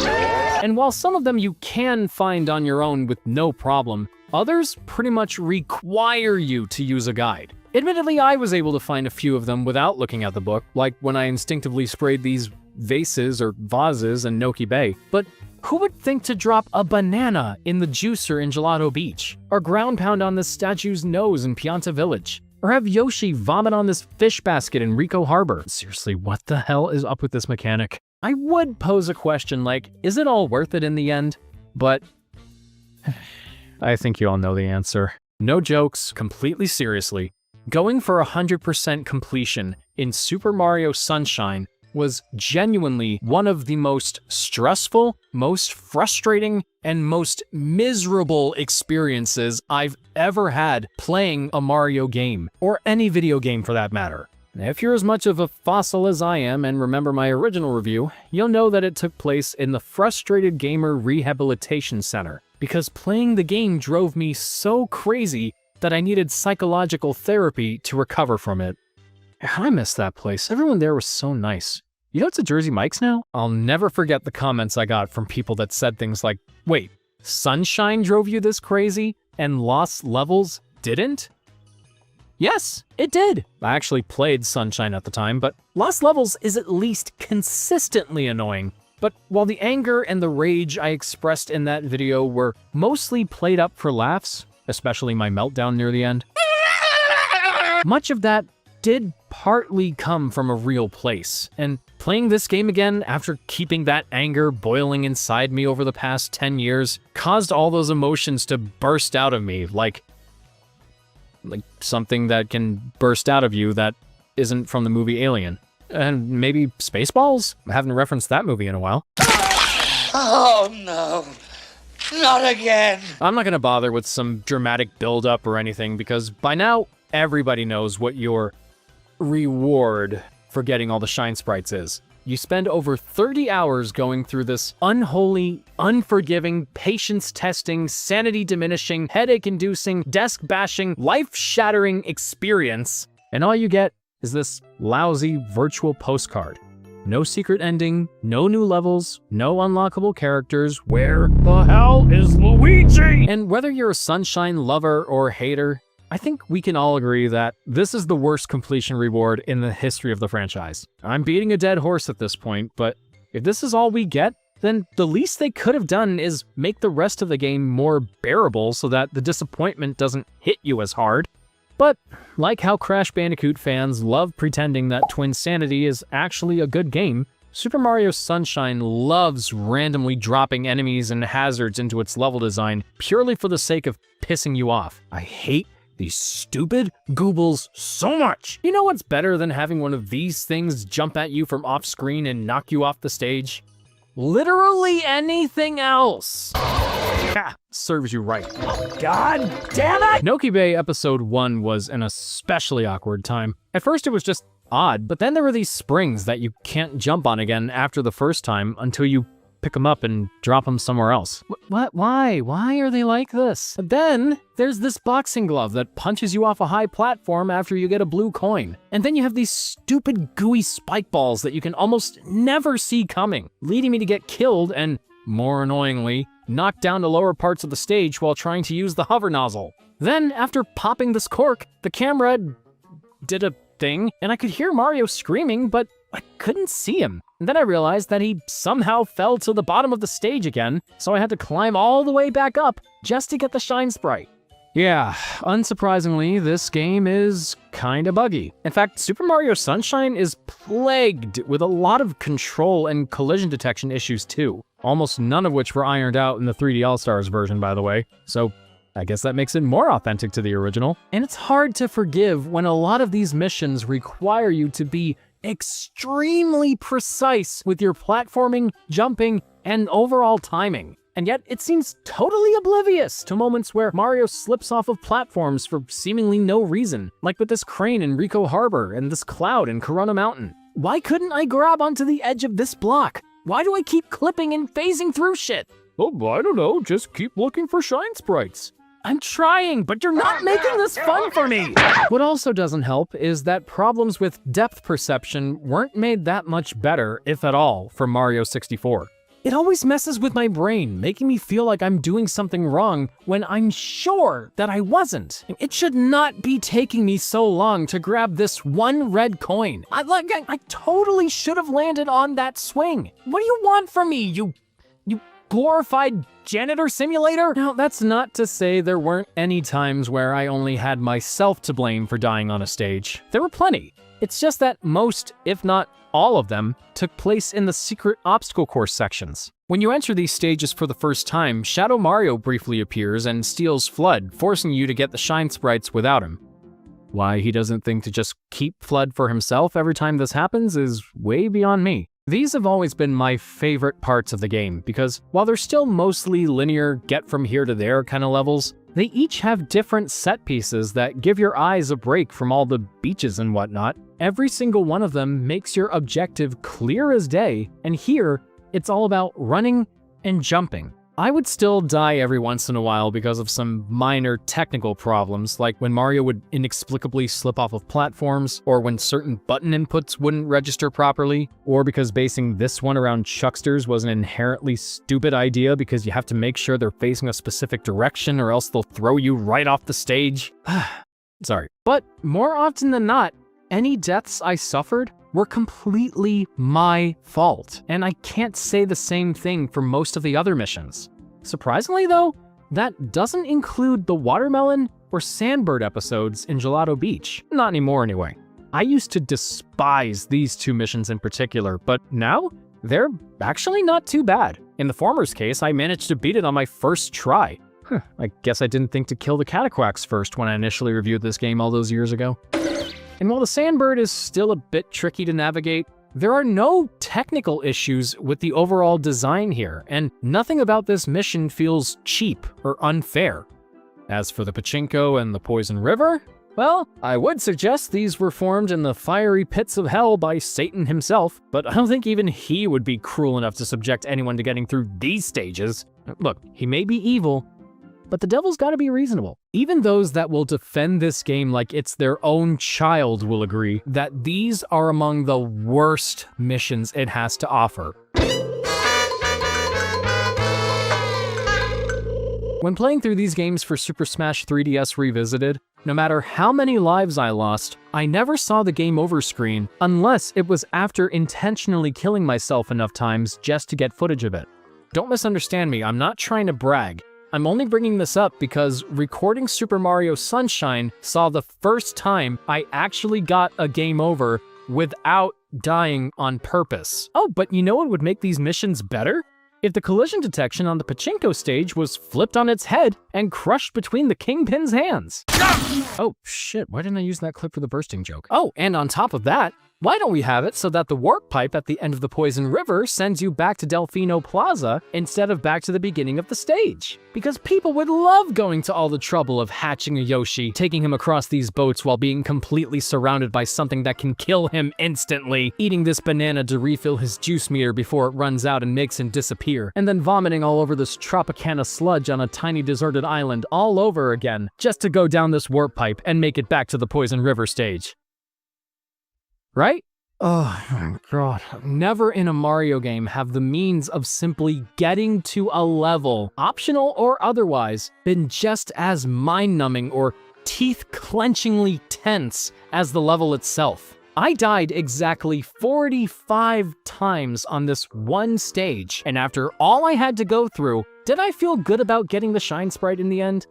And while some of them you can find on your own with no problem, others pretty much require you to use a guide. Admittedly, I was able to find a few of them without looking at the book, like when I instinctively sprayed these vases or vases in Noki Bay, but who would think to drop a banana in the juicer in Gelato Beach? Or ground pound on this statue's nose in Pianta Village? Or have Yoshi vomit on this fish basket in Rico Harbor? Seriously, what the hell is up with this mechanic? I would pose a question like, is it all worth it in the end? But I think you all know the answer. No jokes, completely seriously. Going for 100% completion in Super Mario Sunshine was genuinely one of the most stressful, most frustrating, and most miserable experiences I've ever had playing a Mario game, or any video game for that matter. If you're as much of a fossil as I am and remember my original review, you'll know that it took place in the Frustrated Gamer Rehabilitation Center, because playing the game drove me so crazy that I needed psychological therapy to recover from it. I miss that place. Everyone there was so nice. You know it's a Jersey Mike's now? I'll never forget the comments I got from people that said things like, wait, Sunshine drove you this crazy and Lost Levels didn't? Yes, it did. I actually played Sunshine at the time, but Lost Levels is at least consistently annoying. But while the anger and the rage I expressed in that video were mostly played up for laughs, especially my meltdown near the end, much of that did partly come from a real place. And playing this game again after keeping that anger boiling inside me over the past 10 years caused all those emotions to burst out of me like something that can burst out of you that isn't from the movie Alien. And maybe Spaceballs? I haven't referenced that movie in a while. Oh no, not again. I'm not gonna bother with some dramatic build-up or anything because by now, everybody knows what your reward for getting all the shine sprites is. You spend over 30 hours going through this unholy, unforgiving, patience-testing, sanity-diminishing, headache-inducing, desk-bashing, life-shattering experience, and all you get is this lousy virtual postcard. No secret ending, no new levels, no unlockable characters. Where the hell is Luigi? And whether you're a Sunshine lover or hater, I think we can all agree that this is the worst completion reward in the history of the franchise. I'm beating a dead horse at this point, but if this is all we get, then the least they could have done is make the rest of the game more bearable so that the disappointment doesn't hit you as hard. But like how Crash Bandicoot fans love pretending that Twinsanity is actually a good game, Super Mario Sunshine loves randomly dropping enemies and hazards into its level design purely for the sake of pissing you off. I hate these stupid goobles so much. You know what's better than having one of these things jump at you from off screen and knock you off the stage? Literally anything else. Ha, serves you right. God damn it! Noki Bay Episode 1 was an especially awkward time. At first it was just odd, but then there were these springs that you can't jump on again after the first time until you pick them up and drop them somewhere else. What? Why? Why are they like this? Then there's this boxing glove that punches you off a high platform after you get a blue coin. And then you have these stupid gooey spike balls that you can almost never see coming, leading me to get killed and, more annoyingly, knocked down to lower parts of the stage while trying to use the hover nozzle. Then, after popping this cork, the camera did a thing, and I could hear Mario screaming, but I couldn't see him. And then I realized that he somehow fell to the bottom of the stage again, so I had to climb all the way back up just to get the shine sprite. Yeah, unsurprisingly, this game is kinda buggy. In fact, Super Mario Sunshine is plagued with a lot of control and collision detection issues too, almost none of which were ironed out in the 3D All-Stars version, by the way, so I guess that makes it more authentic to the original. And it's hard to forgive when a lot of these missions require you to be extremely precise with your platforming, jumping, and overall timing. And yet, it seems totally oblivious to moments where Mario slips off of platforms for seemingly no reason, like with this crane in Rico Harbor and this cloud in Corona Mountain. Why couldn't I grab onto the edge of this block? Why do I keep clipping and phasing through shit? Oh, I don't know, just keep looking for shine sprites. I'm trying, but you're not making this fun for me! What also doesn't help is that problems with depth perception weren't made that much better, if at all, for Mario 64. It always messes with my brain, making me feel like I'm doing something wrong when I'm sure that I wasn't. It should not be taking me so long to grab this one red coin. I totally should have landed on that swing. What do you want from me, you glorified janitor simulator? Now, that's not to say there weren't any times where I only had myself to blame for dying on a stage. There were plenty. It's just that most, if not all of them, took place in the secret obstacle course sections. When you enter these stages for the first time, Shadow Mario briefly appears and steals Flood, forcing you to get the shine sprites without him. Why he doesn't think to just keep FLUDD for himself every time this happens is way beyond me. These have always been my favorite parts of the game, because while they're still mostly linear, get from here to there kind of levels, they each have different set pieces that give your eyes a break from all the beaches and whatnot. Every single one of them makes your objective clear as day, and here, it's all about running and jumping. I would still die every once in a while because of some minor technical problems, like when Mario would inexplicably slip off of platforms, or when certain button inputs wouldn't register properly, or because basing this one around Chucksters was an inherently stupid idea because you have to make sure they're facing a specific direction or else they'll throw you right off the stage. Sorry. But more often than not, any deaths I suffered were completely my fault, and I can't say the same thing for most of the other missions. Surprisingly though, that doesn't include the watermelon or sandbird episodes in Gelato Beach. Not anymore anyway. I used to despise these two missions in particular, but now they're actually not too bad. In the former's case, I managed to beat it on my first try. I guess I didn't think to kill the Cataquax first when I initially reviewed this game all those years ago. And while the Sandbird is still a bit tricky to navigate, there are no technical issues with the overall design here, and nothing about this mission feels cheap or unfair. As for the Pachinko and the Poison River, well, I would suggest these were formed in the fiery pits of hell by Satan himself, but I don't think even he would be cruel enough to subject anyone to getting through these stages. Look, he may be evil, but the devil's gotta be reasonable. Even those that will defend this game like it's their own child will agree that these are among the worst missions it has to offer. When playing through these games for Super Smash 3DS Revisited, no matter how many lives I lost, I never saw the game over screen unless it was after intentionally killing myself enough times just to get footage of it. Don't misunderstand me, I'm not trying to brag. I'm only bringing this up because recording Super Mario Sunshine saw the first time I actually got a game over without dying on purpose. Oh, but you know what would make these missions better? If the collision detection on the Pachinko stage was flipped on its head and crushed between the Kingpin's hands. Oh shit, why didn't I use that clip for the bursting joke? Oh, and on top of that, why don't we have it so that the warp pipe at the end of the Poison River sends you back to Delfino Plaza instead of back to the beginning of the stage? Because people would love going to all the trouble of hatching a Yoshi, taking him across these boats while being completely surrounded by something that can kill him instantly, eating this banana to refill his juice meter before it runs out and makes him disappear, and then vomiting all over this Tropicana sludge on a tiny deserted island all over again, just to go down this warp pipe and make it back to the Poison River stage. Right? Oh my god. Never in a Mario game have the means of simply getting to a level, optional or otherwise, been just as mind-numbing or teeth-clenchingly tense as the level itself. I died exactly 45 times on this one stage, and after all I had to go through, did I feel good about getting the Shine Sprite in the end?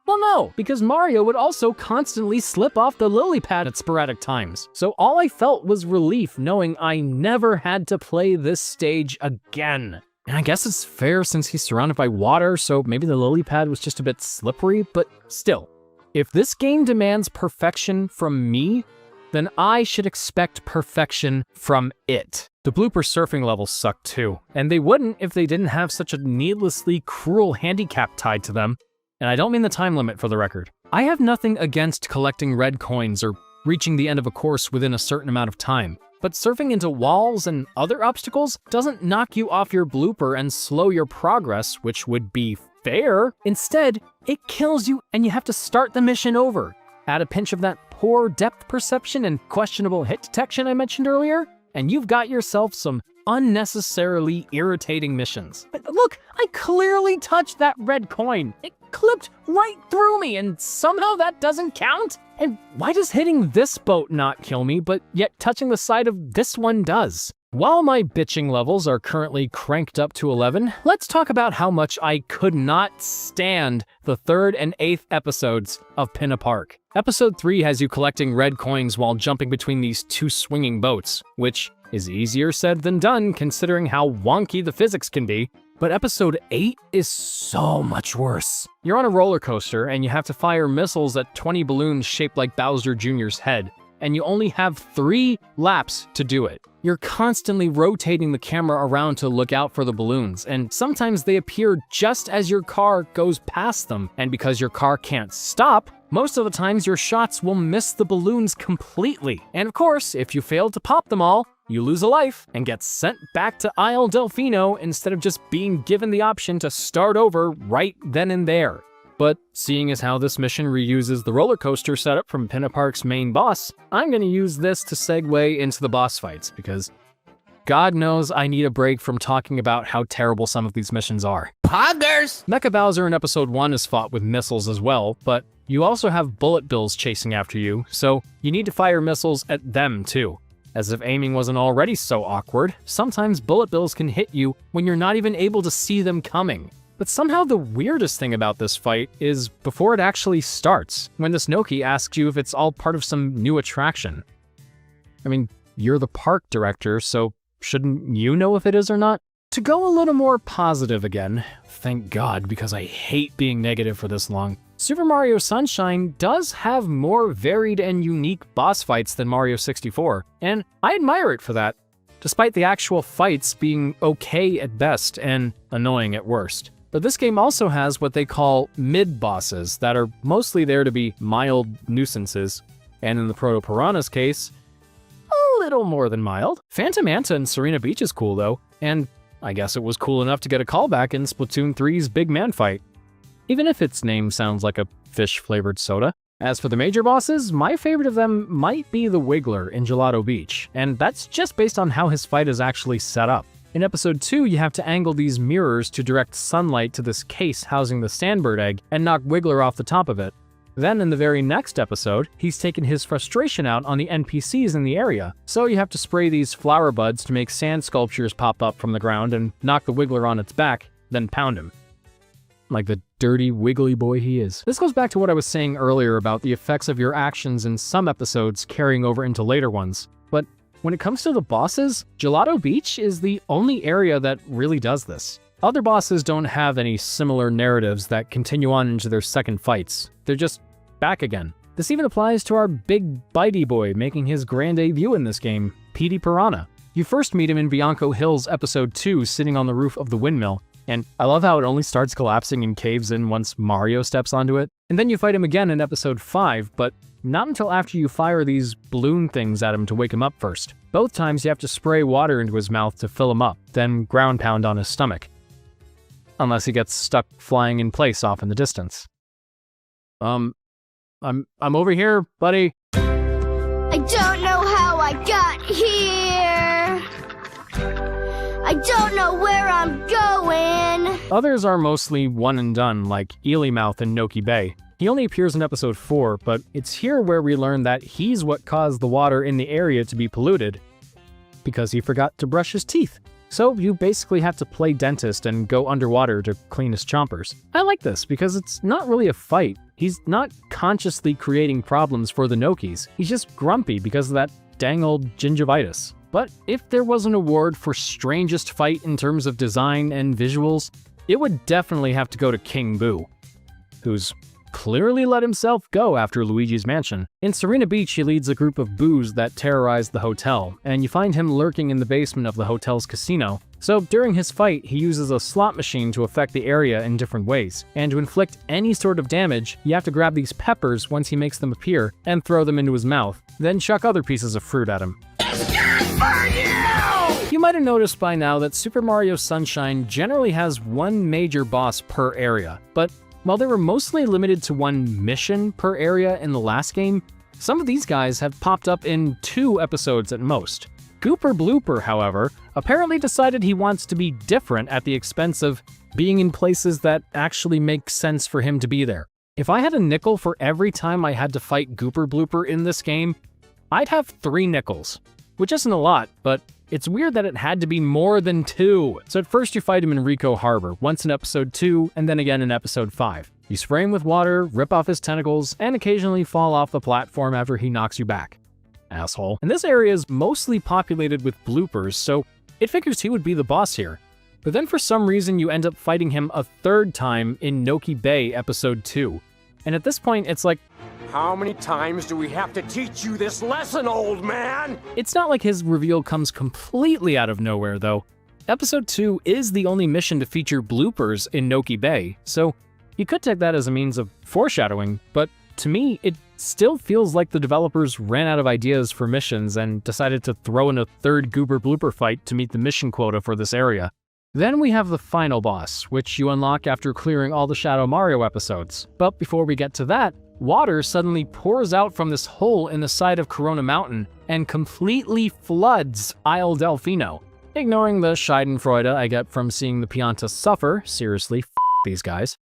Well, no, because Mario would also constantly slip off the lily pad at sporadic times. So all I felt was relief knowing I never had to play this stage again. And I guess it's fair since he's surrounded by water, so maybe the lily pad was just a bit slippery, but still. If this game demands perfection from me, then I should expect perfection from it. The blooper surfing levels suck too, and they wouldn't if they didn't have such a needlessly cruel handicap tied to them. And I don't mean the time limit for the record. I have nothing against collecting red coins or reaching the end of a course within a certain amount of time, but surfing into walls and other obstacles doesn't knock you off your blooper and slow your progress, which would be fair. Instead, it kills you and you have to start the mission over. Add a pinch of that poor depth perception and questionable hit detection I mentioned earlier, and you've got yourself some unnecessarily irritating missions. But look, I clearly touched that red coin. It clipped right through me, and somehow that doesn't count? And why does hitting this boat not kill me, but yet touching the side of this one does? While my bitching levels are currently cranked up to 11, let's talk about how much I could not stand the 3rd and 8th episodes of Pinna Park. Episode 3 has you collecting red coins while jumping between these two swinging boats, which, is easier said than done considering how wonky the physics can be, but episode 8 is so much worse. You're on a roller coaster and you have to fire missiles at 20 balloons shaped like Bowser Jr.'s head, and you only have 3 laps to do it. You're constantly rotating the camera around to look out for the balloons, and sometimes they appear just as your car goes past them, and because your car can't stop, most of the times your shots will miss the balloons completely. And of course, if you fail to pop them all, you lose a life and get sent back to Isle Delfino instead of just being given the option to start over right then and there. But seeing as how this mission reuses the roller coaster setup from Pinna Park's main boss, I'm gonna use this to segue into the boss fights, because God knows I need a break from talking about how terrible some of these missions are. Poggers! Mecha Bowser in episode 1 is fought with missiles as well, but you also have bullet bills chasing after you, so you need to fire missiles at them too. As if aiming wasn't already so awkward, sometimes bullet bills can hit you when you're not even able to see them coming. But somehow the weirdest thing about this fight is before it actually starts, when this Noki asks you if it's all part of some new attraction. I mean, you're the park director, so shouldn't you know if it is or not? To go a little more positive again, thank God, because I hate being negative for this long, Super Mario Sunshine does have more varied and unique boss fights than Mario 64, and I admire it for that, despite the actual fights being okay at best and annoying at worst. But this game also has what they call mid-bosses that are mostly there to be mild nuisances, and in the Proto Piranha's case, a little more than mild. Phantom Anta in Serena Beach is cool though, and I guess it was cool enough to get a callback in Splatoon 3's Big Man fight, even if its name sounds like a fish-flavored soda. As for the major bosses, my favorite of them might be the Wiggler in Gelato Beach, and that's just based on how his fight is actually set up. In episode 2, you have to angle these mirrors to direct sunlight to this case housing the Sandbird egg and knock Wiggler off the top of it. Then in the very next episode, he's taken his frustration out on the NPCs in the area, so you have to spray these flower buds to make sand sculptures pop up from the ground and knock the Wiggler on its back, then pound him. Like the dirty, wiggly boy he is. This goes back to what I was saying earlier about the effects of your actions in some episodes carrying over into later ones, but when it comes to the bosses, Gelato Beach is the only area that really does this. Other bosses don't have any similar narratives that continue on into their second fights. They're just back again. This even applies to our big bitey boy making his grand debut in this game, Petey Piranha. You first meet him in Bianco Hills episode 2 sitting on the roof of the windmill, and I love how it only starts collapsing and caves in once Mario steps onto it. And then you fight him again in episode 5, but not until after you fire these balloon things at him to wake him up first. Both times you have to spray water into his mouth to fill him up, then ground pound on his stomach. Unless he gets stuck flying in place off in the distance. I'm over here, buddy. I don't know how I got here. I don't know where I'm going. Others are mostly one and done, like Eelymouth in Noki Bay. He only appears in episode 4, but it's here where we learn that he's what caused the water in the area to be polluted, because he forgot to brush his teeth. So you basically have to play dentist and go underwater to clean his chompers. I like this because it's not really a fight. He's not consciously creating problems for the Nokis. He's just grumpy because of that dang old gingivitis. But if there was an award for strangest fight in terms of design and visuals, it would definitely have to go to King Boo, who's clearly let himself go after Luigi's Mansion. In Serena Beach, he leads a group of boos that terrorize the hotel, and you find him lurking in the basement of the hotel's casino. So during his fight, he uses a slot machine to affect the area in different ways, and to inflict any sort of damage, you have to grab these peppers once he makes them appear and throw them into his mouth, then chuck other pieces of fruit at him. You might have noticed by now that Super Mario Sunshine generally has one major boss per area, but while they were mostly limited to one mission per area in the last game, some of these guys have popped up in 2 episodes at most. Gooper Blooper, however, apparently decided he wants to be different at the expense of being in places that actually make sense for him to be there. If I had a nickel for every time I had to fight Gooper Blooper in this game, I'd have 3 nickels, which isn't a lot, but it's weird that it had to be more than 2. So at first you fight him in Rico Harbor, once in episode 2, and then again in episode 5. You spray him with water, rip off his tentacles, and occasionally fall off the platform after he knocks you back. asshole. And this area is mostly populated with bloopers, so it figures he would be the boss here. But then for some reason you end up fighting him a third time in Noki Bay Episode 2. And at this point it's like, how many times do we have to teach you this lesson, old man? It's not like his reveal comes completely out of nowhere though. Episode 2 is the only mission to feature bloopers in Noki Bay, so you could take that as a means of foreshadowing, but to me, it still feels like the developers ran out of ideas for missions and decided to throw in a third goober blooper fight to meet the mission quota for this area. Then we have the final boss, which you unlock after clearing all the Shadow Mario episodes. But before we get to that, water suddenly pours out from this hole in the side of Corona Mountain and completely floods Isle Delfino. Ignoring the schadenfreude I get from seeing the Pianta suffer, seriously, f these guys.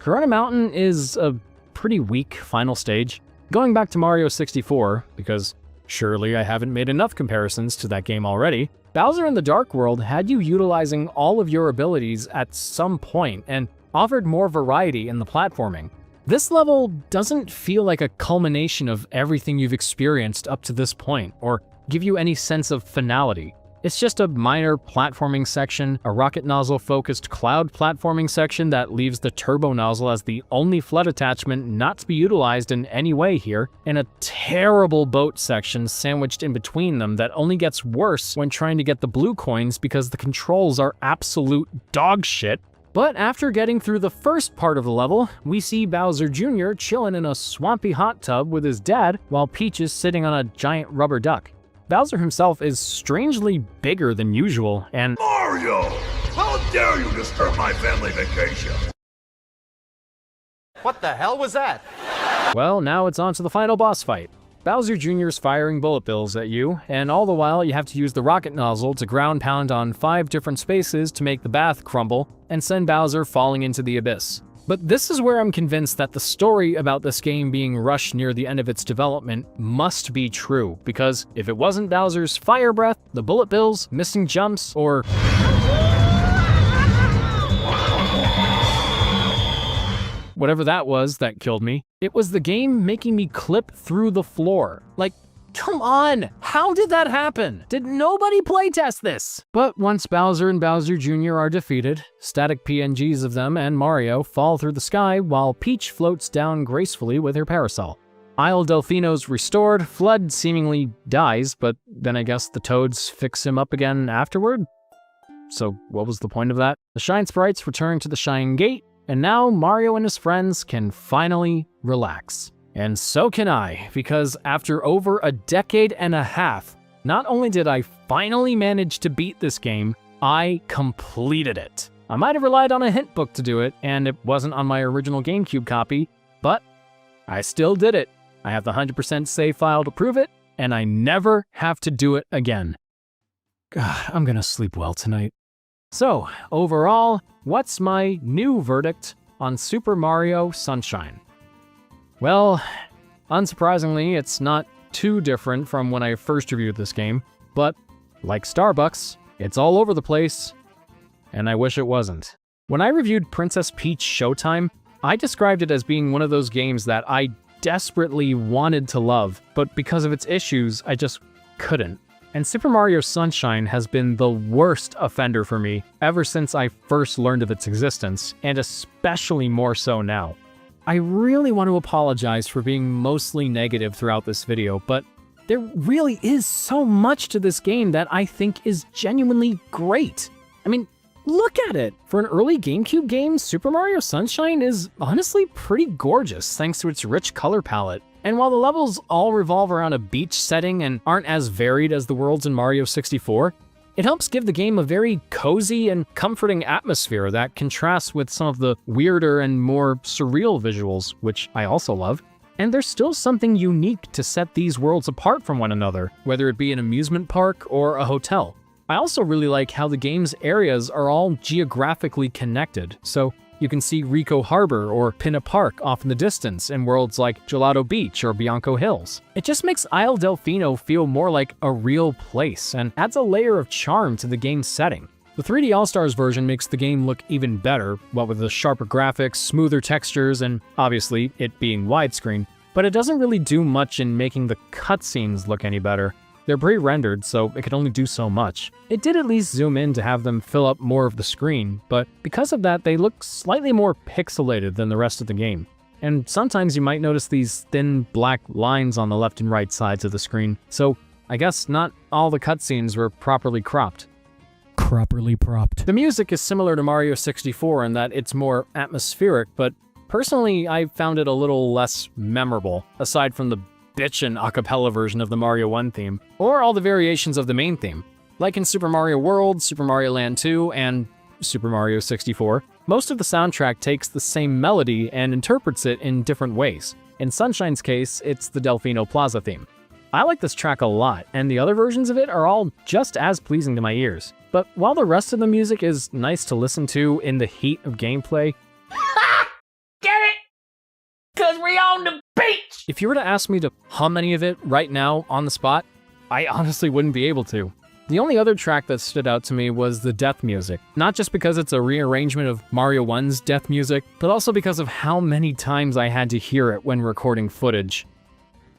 Corona Mountain is a pretty weak final stage. Going back to Mario 64, because surely I haven't made enough comparisons to that game already, Bowser in the Dark World had you utilizing all of your abilities at some point and offered more variety in the platforming. This level doesn't feel like a culmination of everything you've experienced up to this point, or give you any sense of finality. It's just a minor platforming section, a rocket nozzle-focused cloud platforming section that leaves the turbo nozzle as the only flood attachment not to be utilized in any way here, and a terrible boat section sandwiched in between them that only gets worse when trying to get the blue coins because the controls are absolute dog shit. But after getting through the first part of the level, we see Bowser Jr. chilling in a swampy hot tub with his dad, while Peach is sitting on a giant rubber duck. Bowser himself is strangely bigger than usual, and Mario! How dare you disturb my family vacation? What the hell was that? well, now it's on to the final boss fight. Bowser Jr.'s firing bullet bills at you, and all the while you have to use the rocket nozzle to ground pound on 5 different spaces to make the bath crumble and send Bowser falling into the abyss. But this is where I'm convinced that the story about this game being rushed near the end of its development must be true, because if it wasn't Bowser's fire breath, the bullet bills, missing jumps, or whatever that was that killed me, it was the game making me clip through the floor. Like, come on, how did that happen? Did nobody playtest this? But once Bowser and Bowser Jr. are defeated, static PNGs of them and Mario fall through the sky while Peach floats down gracefully with her parasol. Isle Delfino's restored, Flood seemingly dies, but then I guess the Toads fix him up again afterward? So what was the point of that? The Shine Sprites return to the Shine Gate, and now Mario and his friends can finally relax. And so can I, because after over a decade and a half, not only did I finally manage to beat this game, I completed it. I might have relied on a hint book to do it, and it wasn't on my original GameCube copy, but I still did it. I have the 100% save file to prove it, and I never have to do it again. God, I'm gonna sleep well tonight. So, overall, what's my new verdict on Super Mario Sunshine? Well, unsurprisingly, it's not too different from when I first reviewed this game, but like Starbucks, it's all over the place, and I wish it wasn't. When I reviewed Princess Peach Showtime, I described it as being one of those games that I desperately wanted to love, but because of its issues, I just couldn't. And Super Mario Sunshine has been the worst offender for me ever since I first learned of its existence, and especially more so now. I really want to apologize for being mostly negative throughout this video, but there really is so much to this game that I think is genuinely great. I mean, look at it! For an early GameCube game, Super Mario Sunshine is honestly pretty gorgeous thanks to its rich color palette. And while the levels all revolve around a beach setting and aren't as varied as the worlds in Mario 64, it helps give the game a very cozy and comforting atmosphere that contrasts with some of the weirder and more surreal visuals, which I also love. And there's still something unique to set these worlds apart from one another, whether it be an amusement park or a hotel. I also really like how the game's areas are all geographically connected, so you can see Rico Harbor or Pinna Park off in the distance in worlds like Gelato Beach or Bianco Hills. It just makes Isle Delfino feel more like a real place and adds a layer of charm to the game's setting. The 3D All-Stars version makes the game look even better, what with the sharper graphics, smoother textures, and obviously it being widescreen, but it doesn't really do much in making the cutscenes look any better. They're pre-rendered, so it can only do so much. It did at least zoom in to have them fill up more of the screen, but because of that, they look slightly more pixelated than the rest of the game. And sometimes you might notice these thin black lines on the left and right sides of the screen, so I guess not all the cutscenes were properly cropped. Properly propped. The music is similar to Mario 64 in that it's more atmospheric, but personally I found it a little less memorable, aside from the bitchin' a cappella version of the Mario 1 theme, or all the variations of the main theme. Like in Super Mario World, Super Mario Land 2, and Super Mario 64, most of the soundtrack takes the same melody and interprets it in different ways. In Sunshine's case, it's the Delfino Plaza theme. I like this track a lot, and the other versions of it are all just as pleasing to my ears. But while the rest of the music is nice to listen to in the heat of gameplay, Get it? Cause we on the beach! if you were to ask me to hum any of it right now on the spot, I honestly wouldn't be able to. The only other track that stood out to me was the death music. Not just because it's a rearrangement of Mario 1's death music, but also because of how many times I had to hear it when recording footage.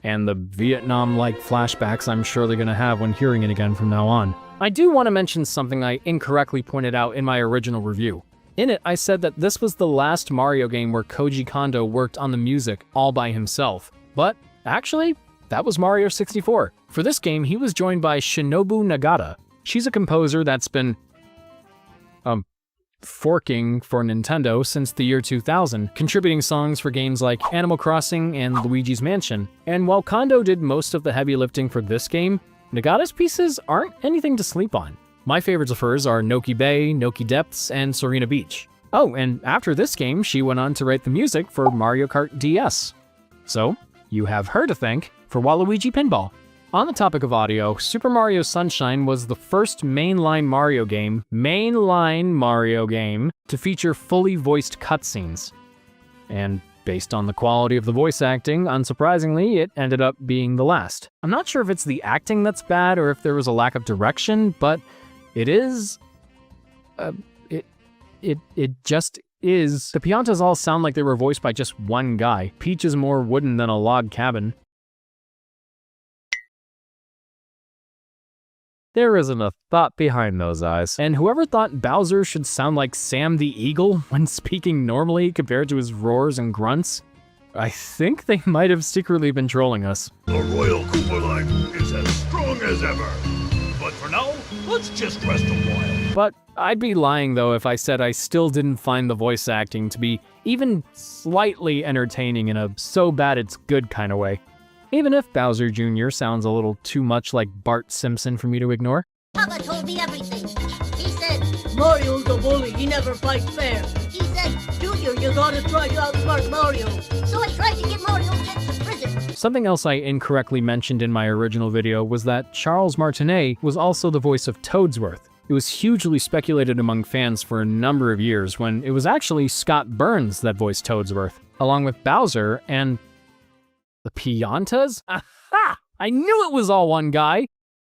And the Vietnam-like flashbacks I'm surely gonna have when hearing it again from now on. I do want to mention something I incorrectly pointed out in my original review. In it, I said that this was the last Mario game where Koji Kondo worked on the music all by himself. But actually, that was Mario 64. For this game, he was joined by Shinobu Nagata. She's a composer that's been forking for Nintendo since the year 2000, contributing songs for games like Animal Crossing and Luigi's Mansion. And while Kondo did most of the heavy lifting for this game, Nagata's pieces aren't anything to sleep on. My favorites of hers are Noki Bay, Noki Depths, and Serena Beach. Oh, and after this game, she went on to write the music for Mario Kart DS. So, you have her to thank for Waluigi Pinball. On the topic of audio, Super Mario Sunshine was the first mainline Mario game to feature fully voiced cutscenes. And based on the quality of the voice acting, unsurprisingly, it ended up being the last. I'm not sure if it's the acting that's bad or if there was a lack of direction, but it is... It just is. The Piantas all sound like they were voiced by just one guy. Peach is more wooden than a log cabin. There isn't a thought behind those eyes. And whoever thought Bowser should sound like Sam the Eagle when speaking normally compared to his roars and grunts, I think they might have secretly been trolling us. The Royal Koopa line is as strong as ever. But for now, let's just rest a while. But I'd be lying though if I said I still didn't find the voice acting to be even slightly entertaining in a so bad it's good kind of way. Even if Bowser Jr. sounds a little too much like Bart Simpson for me to ignore. Papa told me everything. He said, Mario's a bully, he never fights fair. He said, Junior, you gotta try to outsmart Mario. So I tried to get Mario sent to prison. Something else I incorrectly mentioned in my original video was that Charles Martinet was also the voice of Toadsworth. It was hugely speculated among fans for a number of years when it was actually Scott Burns that voiced Toadsworth, along with Bowser and... the Piantas? Aha! I knew it was all one guy!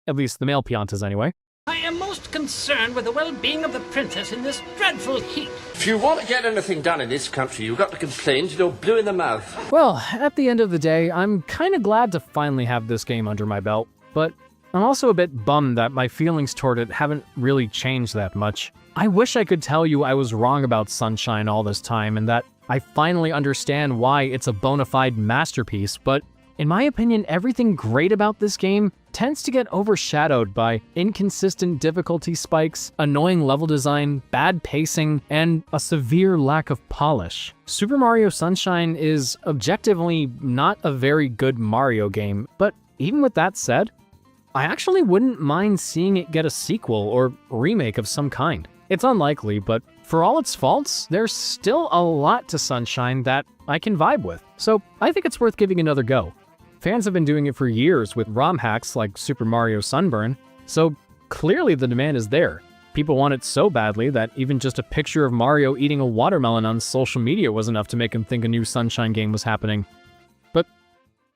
At least the male Piantas anyway. I am most concerned with the well-being of the princess in this dreadful heat. If you want to get anything done in this country, you've got to complain till you're blue in the mouth. Well, at the end of the day, I'm kinda glad to finally have this game under my belt, but I'm also a bit bummed that my feelings toward it haven't really changed that much. I wish I could tell you I was wrong about Sunshine all this time and that I finally understand why it's a bona fide masterpiece, but in my opinion, everything great about this game tends to get overshadowed by inconsistent difficulty spikes, annoying level design, bad pacing, and a severe lack of polish. Super Mario Sunshine is objectively not a very good Mario game, but even with that said, I actually wouldn't mind seeing it get a sequel or remake of some kind. It's unlikely, but for all its faults, there's still a lot to Sunshine that I can vibe with, so I think it's worth giving another go. Fans have been doing it for years with ROM hacks like Super Mario Sunburn, so clearly the demand is there. People want it so badly that even just a picture of Mario eating a watermelon on social media was enough to make him think a new Sunshine game was happening. But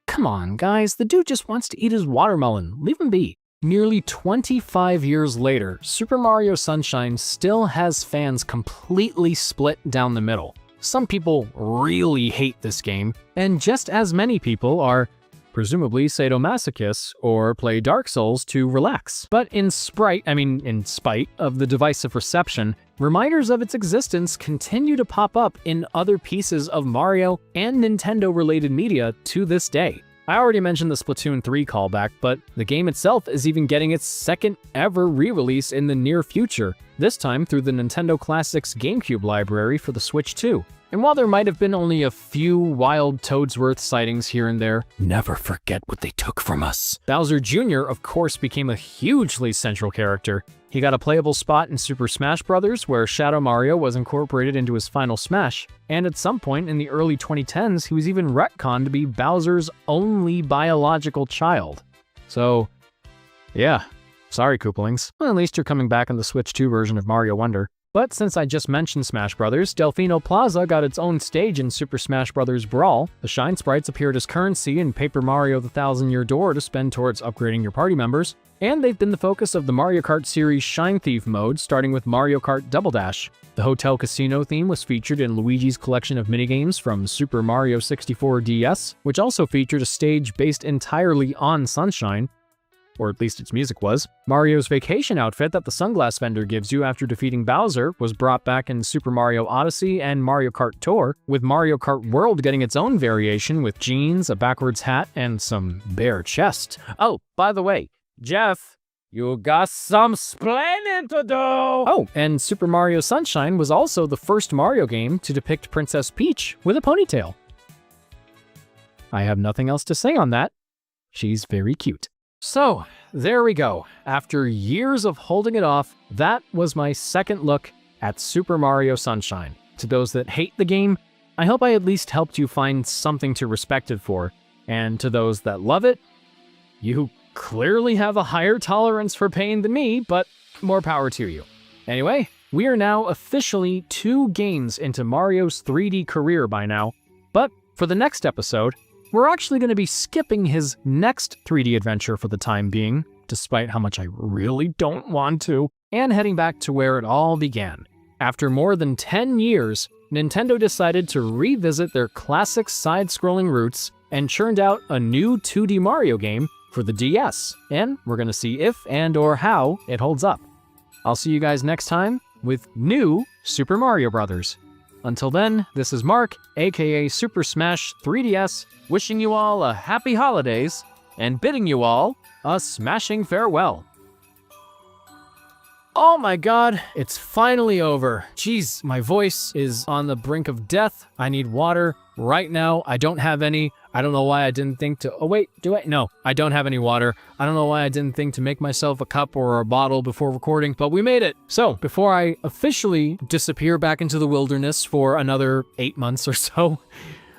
come on, guys, the dude just wants to eat his watermelon. Leave him be. Nearly 25 years later, Super Mario Sunshine still has fans completely split down the middle. Some people really hate this game, and just as many people are presumably sadomasochists or play Dark Souls to relax. But in spite of the divisive reception, reminders of its existence continue to pop up in other pieces of Mario and Nintendo-related media to this day. I already mentioned the Splatoon 3 callback, but the game itself is even getting its second ever re-release in the near future, this time through the Nintendo Classics GameCube library for the Switch 2. And while there might have been only a few wild Toadsworth sightings here and there, never forget what they took from us. Bowser Jr., of course, became a hugely central character. He got a playable spot in Super Smash Bros., where Shadow Mario was incorporated into his final Smash, and at some point in the early 2010s, he was even retconned to be Bowser's only biological child. So, yeah, sorry Koopalings. Well, at least you're coming back in the Switch 2 version of Mario Wonder. But since I just mentioned Smash Bros., Delfino Plaza got its own stage in Super Smash Bros. Brawl. The Shine Sprites appeared as currency in Paper Mario the Thousand Year Door to spend towards upgrading your party members. And they've been the focus of the Mario Kart series Shine Thief mode, starting with Mario Kart Double Dash. The Hotel Casino theme was featured in Luigi's collection of minigames from Super Mario 64 DS, which also featured a stage based entirely on Sunshine. Or at least its music was. Mario's vacation outfit that the sunglass vendor gives you after defeating Bowser was brought back in Super Mario Odyssey and Mario Kart Tour, with Mario Kart World getting its own variation with jeans, a backwards hat, and some bare chest. Oh, by the way, Jeff, you got some splaining to do! Oh, and Super Mario Sunshine was also the first Mario game to depict Princess Peach with a ponytail. I have nothing else to say on that. She's very cute. So, there we go. After years of holding it off, that was my second look at Super Mario Sunshine. To those that hate the game, I hope I at least helped you find something to respect it for. And to those that love it, you clearly have a higher tolerance for pain than me, but more power to you. Anyway, we are now officially 2 games into Mario's 3D career by now, but for the next episode, we're actually going to be skipping his next 3D adventure for the time being, despite how much I really don't want to, and heading back to where it all began. After more than 10 years, Nintendo decided to revisit their classic side-scrolling roots and churned out a new 2D Mario game for the DS, and we're going to see if and or how it holds up. I'll see you guys next time with new Super Mario Bros. Until then, this is Marc, aka SuperSmash3DS, wishing you all a happy holidays and bidding you all a smashing farewell. Oh my god, it's finally over. Jeez, my voice is on the brink of death. I need water right now. I don't have any. I don't know why I didn't think to... Oh wait, do I? No, I don't have any water. I don't know why I didn't think to make myself a cup or a bottle before recording, but we made it. So, before I officially disappear back into the wilderness for another 8 months or so,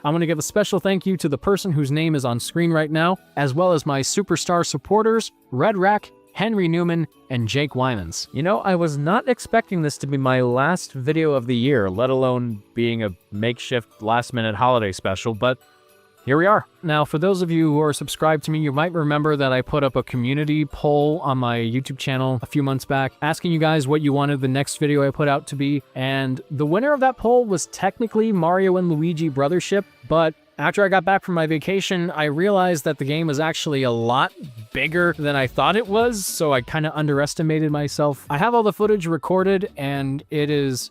I'm going to give a special thank you to the person whose name is on screen right now, as well as my superstar supporters, Red Rack, Henry Newman, and Jake Wymans. You know, I was not expecting this to be my last video of the year, let alone being a makeshift last-minute holiday special, but here we are. Now, for those of you who are subscribed to me, you might remember that I put up a community poll on my YouTube channel a few months back, asking you guys what you wanted the next video I put out to be, and the winner of that poll was technically Mario and Luigi Brothership, but after I got back from my vacation, I realized that the game was actually a lot bigger than I thought it was, so I kind of underestimated myself. I have all the footage recorded, and it's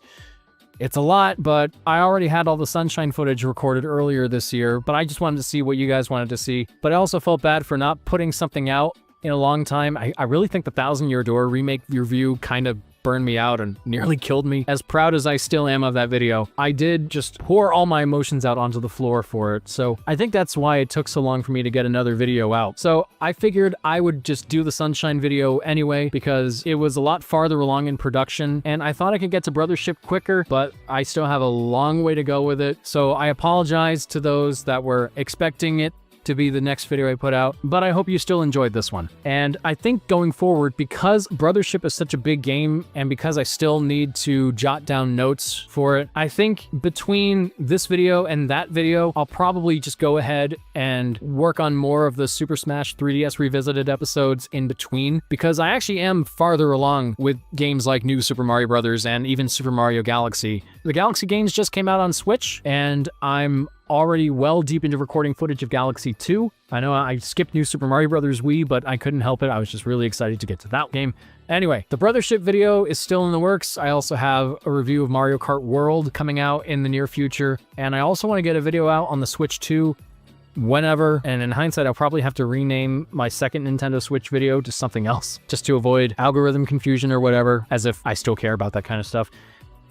a lot, but I already had all the Sunshine footage recorded earlier this year, but I just wanted to see what you guys wanted to see. But I also felt bad for not putting something out in a long time. I really think the Thousand Year Door remake review kind of burned me out and nearly killed me. As proud as I still am of that video, I did just pour all my emotions out onto the floor for it. So I think that's why it took so long for me to get another video out. So I figured I would just do the Sunshine video anyway, because it was a lot farther along in production, and I thought I could get to Brothership quicker, but I still have a long way to go with it. So I apologize to those that were expecting it to be the next video I put out, but I hope you still enjoyed this one. And I think going forward, because Brothership is such a big game, and because I still need to jot down notes for it, I think between this video and that video, I'll probably just go ahead and work on more of the Super Smash 3DS Revisited episodes in between, because I actually am farther along with games like New Super Mario Bros. And even Super Mario Galaxy. The Galaxy games just came out on Switch, and I'm already well deep into recording footage of Galaxy 2. I know I skipped New Super Mario Bros. Wii, but I couldn't help it. I was just really excited to get to that game. Anyway, the Brothership video is still in the works. I also have a review of Mario Kart World coming out in the near future, and I also want to get a video out on the Switch 2 whenever, and in hindsight, I'll probably have to rename my second Nintendo Switch video to something else, just to avoid algorithm confusion or whatever, as if I still care about that kind of stuff.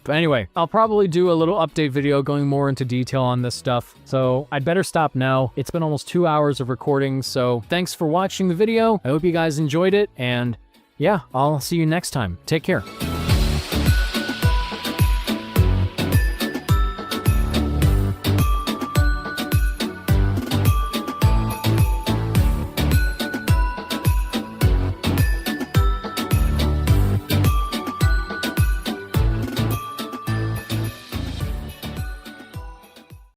But anyway, I'll probably do a little update video going more into detail on this stuff, so I'd better stop now. It's been almost 2 hours of recording, so thanks for watching the video. I hope you guys enjoyed it, and yeah, I'll see you next time. Take care.